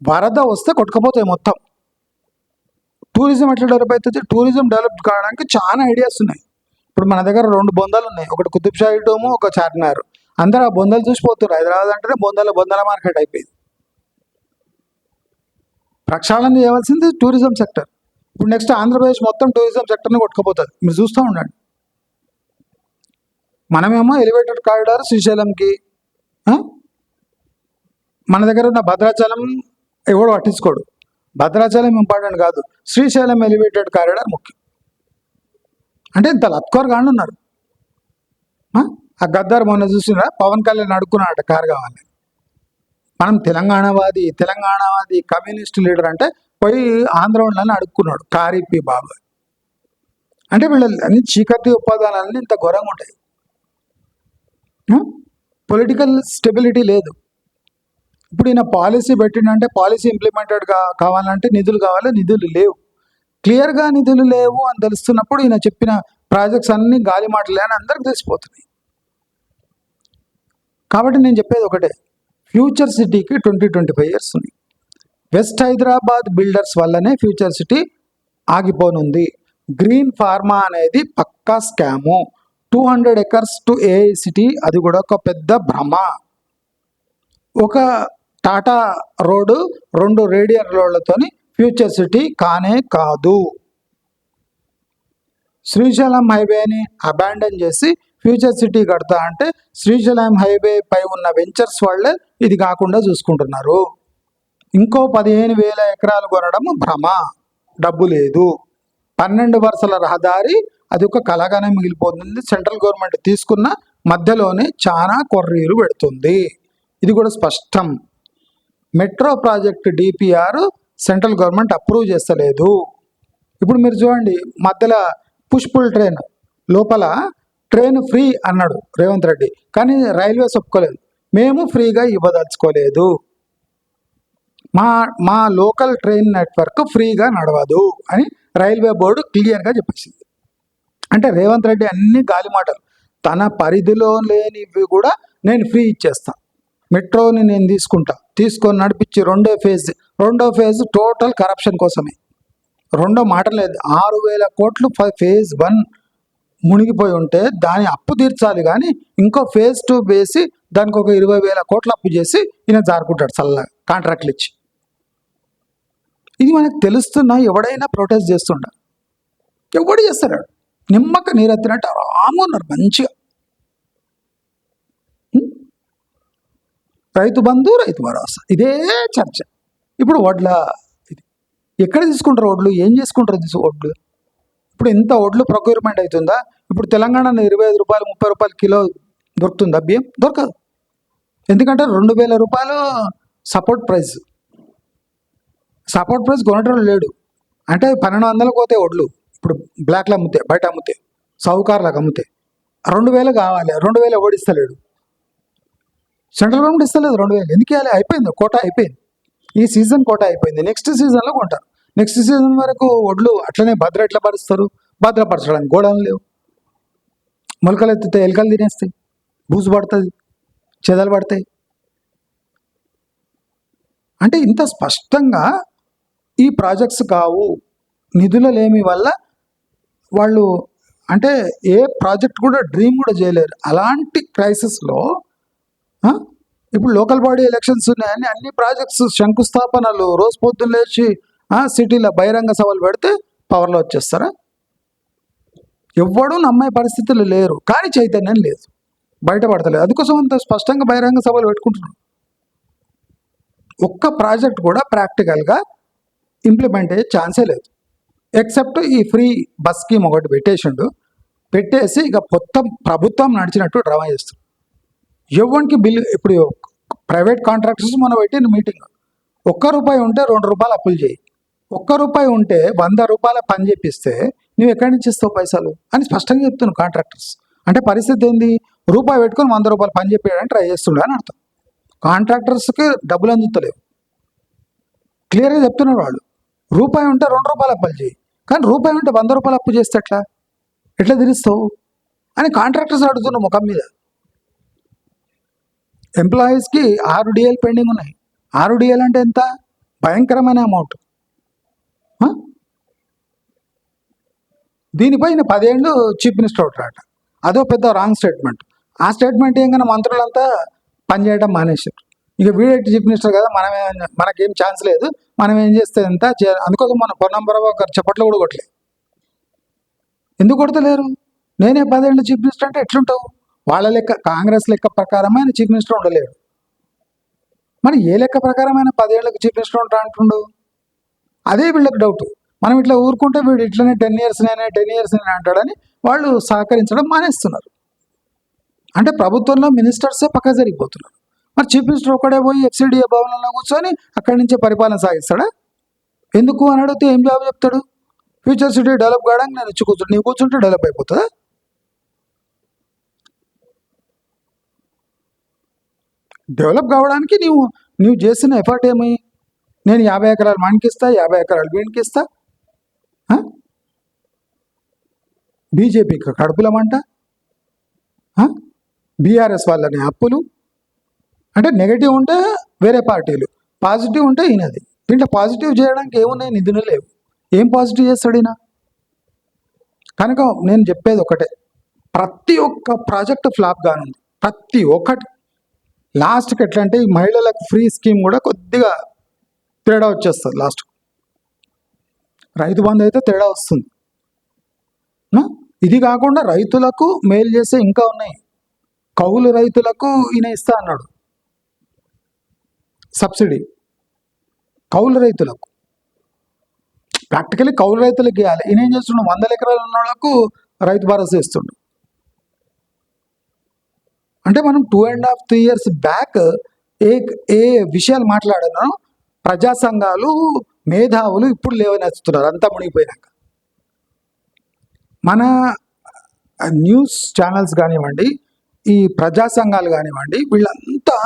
వరద వస్తే కొట్టుకపోతాయి మొత్తం. టూరిజం ఎట్లా డెవలప్ అవుతుంది? టూరిజం డెవలప్ కావడానికి చాలా ఐడియాస్ ఉన్నాయి. ఇప్పుడు మన దగ్గర 2 బొందలు ఉన్నాయి, ఒకటి కుతుబ్షాహి డోము, ఒక చార్మినార్. అందరూ ఆ బొందలు చూసిపోతున్నారు. హైదరాబాద్ అంటేనే బొందల మార్కెట్ అయిపోయింది. ప్రక్షాళన చేయవలసింది టూరిజం సెక్టర్. ఇప్పుడు నెక్స్ట్ ఆంధ్రప్రదేశ్ మొత్తం టూరిజం సెక్టర్ని కొట్టుకుపోతుంది. మీరు చూస్తూ ఉండండి. మనమేమో ఎలివేటెడ్ కారిడార్ శ్రీశైలంకి, మన దగ్గర ఉన్న భద్రాచలం ఎవడు పట్టించుకోడు. భద్రాచలం ఇంపార్టెంట్ కాదు, శ్రీశైలం ఎలివేటెడ్ కారిడార్ ముఖ్యం. అంటే ఇంత లత్కోర్ గాండి ఉన్నారు. ఆ గద్దార్ మొన్న చూసినా పవన్ కళ్యాణ్ అడుక్కున్నాడట కారు కావాలని. మనం తెలంగాణవాది కమ్యూనిస్ట్ లీడర్ అంటే పోయి ఆంధ్ర వాళ్ళని అడుక్కున్నాడు కారిపి బాబు. అంటే వీళ్ళ అన్ని చీకటి ఒప్పందాలన్నీ ఇంత ఘోరంగా ఉంటాయి. పొలిటికల్ స్టెబిలిటీ లేదు. ఇప్పుడు ఈయన పాలసీ పెట్టిండంటే పాలసీ ఇంప్లిమెంటెడ్ కావాలంటే నిధులు కావాలి, నిధులు లేవు. క్లియర్గా నిధులు లేవు అని తెలుస్తున్నప్పుడు ఈయన చెప్పిన ప్రాజెక్ట్స్ అన్నీ గాలి మాటలే అని అందరికి తెలిసిపోతున్నాయి. కాబట్టి నేను చెప్పేది ఒకటే, ఫ్యూచర్ సిటీకి 20-25 years ఉన్నాయి. వెస్ట్ హైదరాబాద్ బిల్డర్స్ వల్లనే ఫ్యూచర్ సిటీ ఆగిపోనుంది. గ్రీన్ ఫార్మా అనేది పక్కా scam. 200 acres to AI city, అది కూడా ఒక పెద్ద భ్రమ. ఒక టాటా రోడ్డు 2 రేడియల్ రోడ్లతోని ఫ్యూచర్ సిటీ కానే కాదు. శ్రీశైలం హైవేని అబాండన్ చేసి ఫ్యూచర్ సిటీ కడతా అంటే శ్రీశైలం హైవే పై ఉన్న వెంచర్స్ వాళ్ళే ఇది కాకుండా చూసుకుంటున్నారు. ఇంకో 15,000 ఎకరాలు కొనడం భ్రమ, డబ్బు లేదు. 12 వరుసల రహదారి అది ఒక కలగానే మిగిలిపోతుంది. సెంట్రల్ గవర్నమెంట్ తీసుకున్న మధ్యలోనే చాలా కొర్రీలు పెడుతుంది. ఇది కూడా స్పష్టం. Metro project DPR central government approve చేస్తలేదు. ఇప్పుడు మీరు చూడండి, మధ్యలో పుష్పుల్ ట్రైన్ లోపల ట్రైన్ ఫ్రీ అన్నాడు రేవంత్ రెడ్డి, కానీ రైల్వేస్ ఒప్పుకోలేదు. మేము ఫ్రీగా ఇవ్వదలుచుకోలేదు, మా లోకల్ ట్రైన్ నెట్వర్క్ ఫ్రీగా నడవదు అని రైల్వే బోర్డు క్లియర్గా చెప్పేసింది. అంటే రేవంత్ రెడ్డి అన్ని గాలి మాటలు. తన పరిధిలో లేనివి కూడా నేను ఫ్రీ ఇచ్చేస్తాను, మెట్రోని నేను తీసుకొని నడిపించి రెండో ఫేజ్ టోటల్ కరప్షన్ కోసమే. రెండో మాట లేదు. 6,000 కోట్లు phase 1 మునిగిపోయి ఉంటే దాని అప్పు తీర్చాలి, కానీ ఇంకో phase 2 వేసి దానికి ఒక 20,000 కోట్లు అప్పు చేసి ఈయన జారుకుంటాడు చల్లగా కాంట్రాక్ట్లు ఇచ్చి. ఇది మనకు తెలుస్తున్నా ఎవడైనా ప్రొటెస్ట్ చేస్తుండ, ఎవడు చేస్తాడు? నిమ్మక నీరెత్తినట్టు ఆరాము ఉన్నారు మంచిగా. రైతు బంధు, రైతు భరోసా, ఇదే చర్చ. ఇప్పుడు వడ్ల ఇది ఎక్కడ తీసుకుంటారు? వడ్లు ఏం చేసుకుంటారు? వడ్లు ఇప్పుడు ఎంత వడ్లు ప్రొక్యూర్మెంట్ అవుతుందా? ఇప్పుడు తెలంగాణలో 25 రూపాయలు 30 రూపాయలు కిలో దొరుకుతుందా? బియ్యం దొరకదు. ఎందుకంటే 2,000 రూపాయలు సపోర్ట్ ప్రైస్ కొనటం లేడు. అంటే 1,200 పోతే వడ్లు ఇప్పుడు బ్లాక్లో అమ్ముతే, బయట అమ్ముతే, సౌకార్లకు అమ్ముతే 2,000 కావాలి. 2,000 ఓడిస్తలేడు, సెంట్రల్ గవర్నమెంట్ ఇస్తలేదు. 2,000 ఎందుకు ఇవ్వాలి? అయిపోయింది, కోటా అయిపోయింది. ఈ సీజన్ కోటా అయిపోయింది, నెక్స్ట్ సీజన్లో కొంటారు. నెక్స్ట్ సీజన్ వరకు వడ్లు అట్లనే ఎట్లా పరుస్తారు? భద్రపరచడానికి గోడలు లేవు. మొలకలు ఎత్తితే ఎలుకలు తినేస్తాయి, బూజు పడుతుంది, చెదలు పడతాయి. అంటే ఇంత స్పష్టంగా ఈ ప్రాజెక్ట్స్ కావు, నిధుల లేమి వల్ల వాళ్ళు అంటే ఏ ప్రాజెక్ట్ కూడా డ్రీమ్ కూడా చేయలేరు. అలాంటి క్రైసిస్లో ఇప్పుడు లోకల్ బాడీ ఎలక్షన్స్ ఉన్నాయని అన్ని ప్రాజెక్ట్స్ శంకుస్థాపనలు, రోజు పొద్దున్న లేచి సిటీలో బహిరంగ సభలు పెడితే పవర్లో వచ్చేస్తారా? ఎవ్వడూ నమ్మే పరిస్థితులు లేరు, కానీ చైతన్యం లేదు, బయటపడతలేదు. అందుకోసం అంత స్పష్టంగా బహిరంగ సభలు పెట్టుకుంటున్నాం. ఒక్క ప్రాజెక్ట్ కూడా ప్రాక్టికల్గా ఇంప్లిమెంట్ అయ్యే ఛాన్సే లేదు. ఎక్సెప్ట్ ఈ ఫ్రీ బస్ స్కీమ్ ఒకటి పెట్టేసి ఇక మొత్తం ప్రభుత్వం నడిచినట్టు డ్రామా చేస్తుంది. ఎవరికి బిల్లు ఇప్పుడు ప్రైవేట్ కాంట్రాక్టర్స్ మనం పెట్టిన మీటింగ్, ₹1 ఉంటే ₹2 అప్పులు చేయి, ₹1 ఉంటే ₹100 పని చేపిస్తే నువ్వు ఎక్కడి నుంచి ఇస్తావు పైసలు అని స్పష్టంగా చెప్తున్నావు కాంట్రాక్టర్స్. అంటే పరిస్థితి ఏంది? రూపాయి పెట్టుకొని ₹100 పని చెప్పేయడానికి ట్రై చేస్తుండే అని అర్థం. కాంట్రాక్టర్స్కి డబ్బులు అందుతలేవు, క్లియర్గా చెప్తున్నారు వాళ్ళు. ₹1 ఉంటే ₹2 అప్పులు చేయి, కానీ రూపాయి అంటే 100 రూపాయలు అప్పు చేస్తే ఎట్లా తీరుస్తావు అని కాంట్రాక్టర్స్ అడుగుతున్నాం ముఖం మీద. ఎంప్లాయీస్కి 6 DL పెండింగ్ ఉన్నాయి. 6 DL అంటే ఎంత భయంకరమైన అమౌంట్. దీనిపైన 10 ఏళ్ళు చీఫ్ మినిస్టర్ అవుతారట. అదో పెద్ద రాంగ్ స్టేట్మెంట్. ఆ స్టేట్మెంట్ ఏంకన్నా మంత్రులంతా పనిచేయడం మానేశారు. ఇక వీడేటి చీఫ్ మినిస్టర్ కదా, మనకేం ఛాన్స్ లేదు, మనం ఏం చేస్తే ఎంత అందుకోసం మన పొన్నంబరావు గారు చప్పట్లు కూడా కొట్టలేదు. ఎందుకు కొడతలేరు? నేనే 10 ఏళ్ళు చీఫ్ మినిస్టర్ అంటే ఎట్లుంటావు? వాళ్ళ లెక్క కాంగ్రెస్ లెక్క ప్రకారమైన చీఫ్ మినిస్టర్ ఉండలేడు. మరి ఏ లెక్క ప్రకారమైన 10 ఏళ్ళకి చీఫ్ మినిస్టర్ ఉంటా అంటుండు? అదే వీళ్ళకి డౌట్. మనం ఇట్లా ఊరుకుంటే వీడు ఇట్లనే 10 years నేనే అంటాడని వాళ్ళు సహకరించడం మానేస్తున్నారు. అంటే ప్రభుత్వంలో మినిస్టర్సే పక్క జరిగిపోతున్నారు. మరి చీఫ్ మినిస్టర్ ఒక్కడే పోయి FCDA భవనంలో కూర్చొని అక్కడి నుంచే పరిపాలన సాగిస్తాడా? ఎందుకు అని అడిగితే ఏం జవాబు చెప్తాడు? ఫ్యూచర్ సిటీ డెవలప్ కావడానికి నేను వచ్చి కూర్చుంటే, నీవు కూర్చుంటే డెవలప్ అయిపోతుందా? డెవలప్ కావడానికి నువ్వు చేసిన ఎఫర్ట్ ఏమి? నేను 50 ఎకరాలు మనకి ఇస్తా, 50 ఎకరాలు వీడికి ఇస్తా. బీజేపీకి కడుపులమంట, బీఆర్ఎస్ వాళ్ళని అప్పులు. అంటే నెగటివ్ ఉంటే వేరే పార్టీలు, పాజిటివ్ ఉంటే ఈయనది. దీంట్లో పాజిటివ్ చేయడానికి ఏమున్నాయి? నిధులు లేవు. ఏం పాజిటివ్ చేస్తాడు ఈయన? కనుక నేను చెప్పేది ఒకటే, ప్రతి ఒక్క ప్రాజెక్టు ఫ్లాప్ కానుంది. ప్రతి ఒక్కటి లాస్ట్కి ఎట్లా అంటే ఈ మహిళలకు ఫ్రీ స్కీమ్ కూడా కొద్దిగా తేడా వచ్చేస్తుంది. లాస్ట్ రైతు బంధు అయితే తేడా వస్తుంది. ఇది కాకుండా రైతులకు మేలు చేసే ఇంకా ఉన్నాయి. కౌలు రైతులకు ఈయన ఇస్తా అన్నాడు సబ్సిడీ. కౌలు రైతులకు ప్రాక్టికలీ కౌలు రైతులకు ఇవ్వాలి. ఈయన ఏం చేస్తుండు? 100 ఎకరాలు ఉన్న వాళ్ళకు రైతు భరోసా ఇస్తుండు. అంటే మనం 2.5-3 years బ్యాక్ ఏ విషయాలు మాట్లాడానో ప్రజా సంఘాలు మేధావులు ఇప్పుడు లేవనెత్తుతున్నారు, అంతా మునిగిపోయినాక. మన న్యూస్ ఛానల్స్ కానివ్వండి, ఈ ప్రజా సంఘాలు కానివ్వండి, వీళ్ళంతా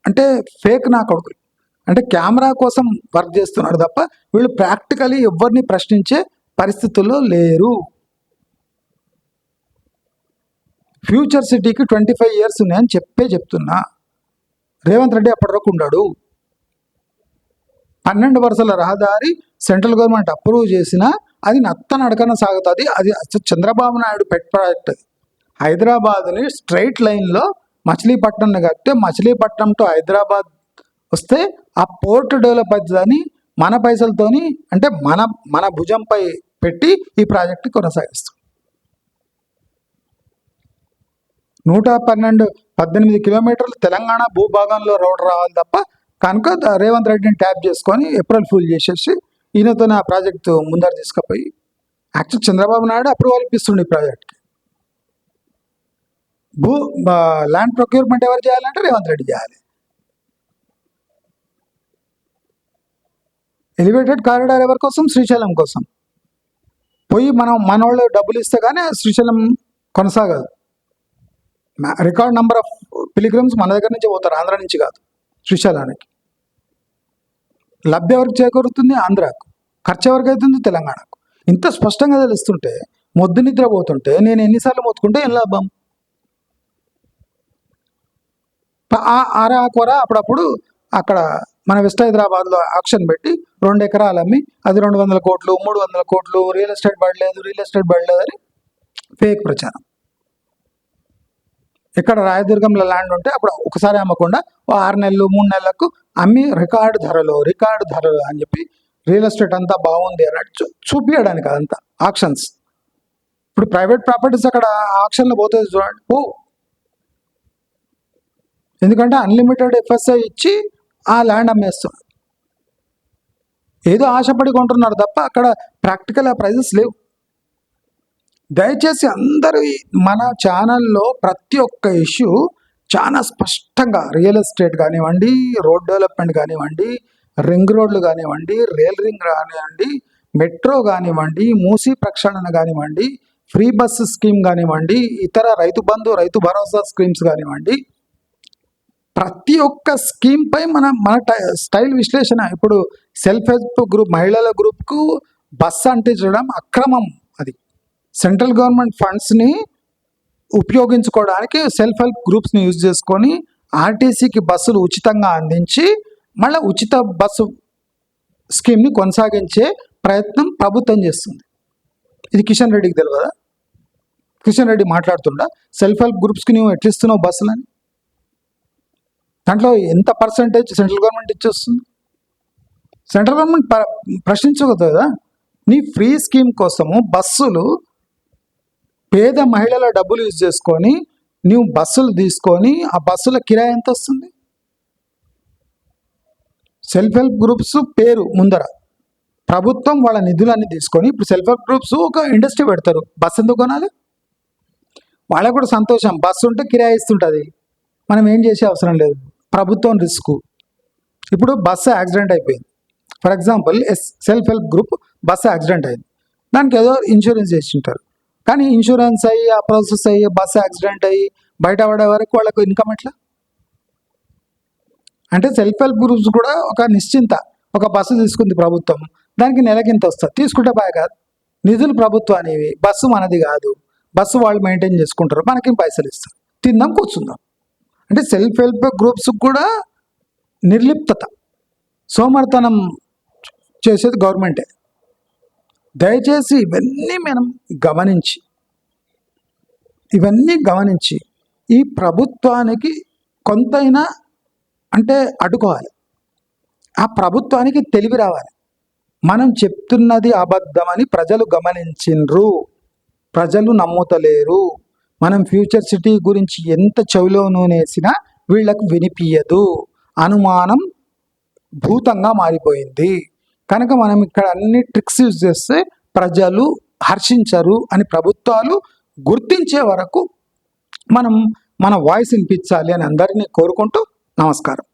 అంటే ఫేక్ నా కొడుకులు. అంటే కెమెరా కోసం వర్క్ చేస్తున్నారు తప్ప వీళ్ళు ప్రాక్టికలీ ఎవరిని ప్రశ్నించే పరిస్థితుల్లో లేరు. ఫ్యూచర్ సిటీకి 25 years ఉన్నాయని చెప్తున్నా. రేవంత్ రెడ్డి అప్పటివరకు ఉన్నాడు. 12 వరుసల రహదారి సెంట్రల్ గవర్నమెంట్ అప్రూవ్ చేసినా అది నడకన సాగుతుంది. అది చంద్రబాబు నాయుడు పెట్ ప్రాజెక్ట్. అది హైదరాబాద్ని స్ట్రైట్ లైన్లో మచిలీపట్నంని కడితే మచిలీపట్నం టు హైదరాబాద్ వస్తే ఆ పోర్ట్ డెవలప్ అవుతుందని మన పైసలతోని, అంటే మన భుజంపై పెట్టి ఈ ప్రాజెక్టు కొనసాగిస్తాం. 118 kilometers తెలంగాణ భూభాగంలో రోడ్ రావాలి తప్ప. కనుక రేవంత్ రెడ్డిని ట్యాప్ చేసుకొని ఏప్రిల్ ఫుల్ చేసేసి ఈయనతో ఆ ప్రాజెక్టు ముందర తీసుకుపోయి యాక్చువల్ చంద్రబాబు నాయుడు అప్రూవల్ ఇప్పిస్తుండే ఈ ప్రాజెక్ట్కి. ల్యాండ్ ప్రొక్యూర్మెంట్ ఎవరు చేయాలంటే రేవంత్ రెడ్డి చేయాలి. ఎలివేటెడ్ కారిడార్ ఎవరి కోసం? శ్రీశైలం కోసం. పోయి మనోళ్ళు డబ్బులు ఇస్తే కానీ శ్రీశైలం కొనసాగదు. రికార్డ్ నెంబర్ ఆఫ్ పిలిగ్రిమ్స్ మన దగ్గర నుంచి పోతారు, ఆంధ్ర నుంచి కాదు శ్రీశైలానికి. లబ్ధి ఎవరికి చేకూరుతుంది? ఆంధ్రాకు. ఖర్చు ఎవరికి అవుతుంది? తెలంగాణకు. ఇంత స్పష్టంగా తెలుస్తుంటే, మొద్దు నిద్రపోతుంటే నేను ఎన్నిసార్లు మొత్తుకుంటే ఏం లాభం? ఆరా అప్పుడప్పుడు అక్కడ మన వెస్ట్ హైదరాబాద్లో ఆక్షన్ పెట్టి 2 ఎకరాలు అమ్మి అది 200 కోట్లు 300 కోట్లు రియల్ ఎస్టేట్ పడలేదు అని ఫేక్ ప్రచారం. ఇక్కడ రాయదుర్గంలో ల్యాండ్ ఉంటే అప్పుడు ఒకసారి అమ్మకుండా 6 నెలలు 3 నెలలకు అమ్మి రికార్డు ధరలు అని చెప్పి రియల్ ఎస్టేట్ అంతా బాగుంది అన్నట్టు చూపించడానికి అదంతా ఆక్షన్స్. ఇప్పుడు ప్రైవేట్ ప్రాపర్టీస్ అక్కడ ఆక్షన్లో పోతుంది చూడండి. ఎందుకంటే అన్లిమిటెడ్ FSI ఇచ్చి ఆ ల్యాండ్ అమ్మేస్తున్నారు. ఏదో ఆశపడి కొంటున్నారు తప్ప అక్కడ ప్రాక్టికల్ ఆ ప్రైజెస్ లేవు. దయచేసి అందరూ మన ఛానల్లో ప్రతి ఒక్క ఇష్యూ చాలా స్పష్టంగా, రియల్ ఎస్టేట్ కానివ్వండి, రోడ్ డెవలప్మెంట్ కానివ్వండి, రింగ్ రోడ్లు కానివ్వండి, రైల్ రింగ్ కానివ్వండి, మెట్రో కానివ్వండి, మూసీ ప్రక్షాళన కానివ్వండి, ఫ్రీ బస్ స్కీమ్ కానివ్వండి, ఇతర రైతు బంధు రైతు భరోసా స్కీమ్స్ కానివ్వండి, ప్రతి ఒక్క స్కీమ్ పై మన స్టైల్ విశ్లేషణ. ఇప్పుడు సెల్ఫ్ హెల్ప్ గ్రూప్ మహిళల గ్రూప్కు బస్సు అంటించడం అక్రమం. అది సెంట్రల్ గవర్నమెంట్ ఫండ్స్ని ఉపయోగించుకోవడానికి సెల్ఫ్ హెల్ప్ గ్రూప్స్ని యూజ్ చేసుకొని ఆర్టీసీకి బస్సులు ఉచితంగా అందించి మళ్ళీ ఉచిత బస్సు స్కీమ్ని కొనసాగించే ప్రయత్నం ప్రభుత్వం చేస్తుంది. ఇది కిషన్ రెడ్డికి తెలియదా? కిషన్ రెడ్డి మాట్లాడుతుండా సెల్ఫ్ హెల్ప్ గ్రూప్స్కి నువ్వు ఎట్లిస్తున్నావు బస్సులని? దాంట్లో ఎంత పర్సంటేజ్ సెంట్రల్ గవర్నమెంట్ ఇచ్చేస్తుంది? సెంట్రల్ గవర్నమెంట్ ప్రశ్నించకూడదు కదా? నీ ఫ్రీ స్కీమ్ కోసము బస్సులు పేద మహిళల డబ్బులు యూజ్ చేసుకొని నువ్వు బస్సులు తీసుకొని ఆ బస్సుల కిరాయి ఎంత వస్తుంది? సెల్ఫ్ హెల్ప్ గ్రూప్స్ పేరు ముందర ప్రభుత్వం వాళ్ళ నిధులన్నీ తీసుకొని ఇప్పుడు సెల్ఫ్ హెల్ప్ గ్రూప్స్ ఒక ఇండస్ట్రీ పెడతారు. బస్సు ఎందుకు కొనాలి? వాళ్ళకు కూడా సంతోషం, బస్సు ఉంటే కిరాయి ఇస్తుంటుంది, మనం ఏం చేసే అవసరం లేదు, ప్రభుత్వం రిస్క్. ఇప్పుడు బస్సు యాక్సిడెంట్ అయిపోయింది, for example self help group bus accident అయింది, దానికి ఏదో ఇన్సూరెన్స్ చేసి ఉంటారు, కానీ ఇన్సూరెన్స్ అయ్యి ఆ ప్రాసెస్ అయ్యి బస్సు యాక్సిడెంట్ అయ్యి బయట పడే వరకు వాళ్ళకు ఇన్కమ్ ఎట్లా? అంటే సెల్ఫ్ హెల్ప్ గ్రూప్స్ కూడా ఒక నిశ్చింత, ఒక బస్సు తీసుకుంది ప్రభుత్వం, దానికి నెలకింత వస్తుంది, తీసుకుంటే బాగా కాదు, నిధులు ప్రభుత్వానివి, బస్సు మనది కాదు, బస్సు వాళ్ళు మెయింటైన్ చేసుకుంటారు, మనకి పైసలు ఇస్తారు, తిందాం కూర్చుందాం. అంటే సెల్ఫ్ హెల్ప్ గ్రూప్స్ కూడా నిర్లిప్తత, సోమర్తనం చేసేది గవర్నమెంటే. దయచేసి ఇవన్నీ గమనించి ఈ ప్రభుత్వానికి కొంతైనా అంటే అడ్డుకోవాలి. ఆ ప్రభుత్వానికి తెలివి రావాలి. మనం చెప్తున్నది అబద్ధమని ప్రజలు గమనించిండ్రు, ప్రజలు నమ్ముతలేరు. మనం ఫ్యూచర్ సిటీ గురించి ఎంత చెవిలో నూనేసినా వీళ్ళకు వినిపించదు, అనుమానం భూతంగా మారిపోయింది. కనుక మనం ఇక్కడ అన్ని ట్రిక్స్ యూజ్ చేస్తే ప్రజలు హర్షించరు అని ప్రభుత్వాలు గుర్తించే వరకు మనం మన వాయిస్ వినిపించాలి అని అందరినీ కోరుకుంటూ నమస్కారం.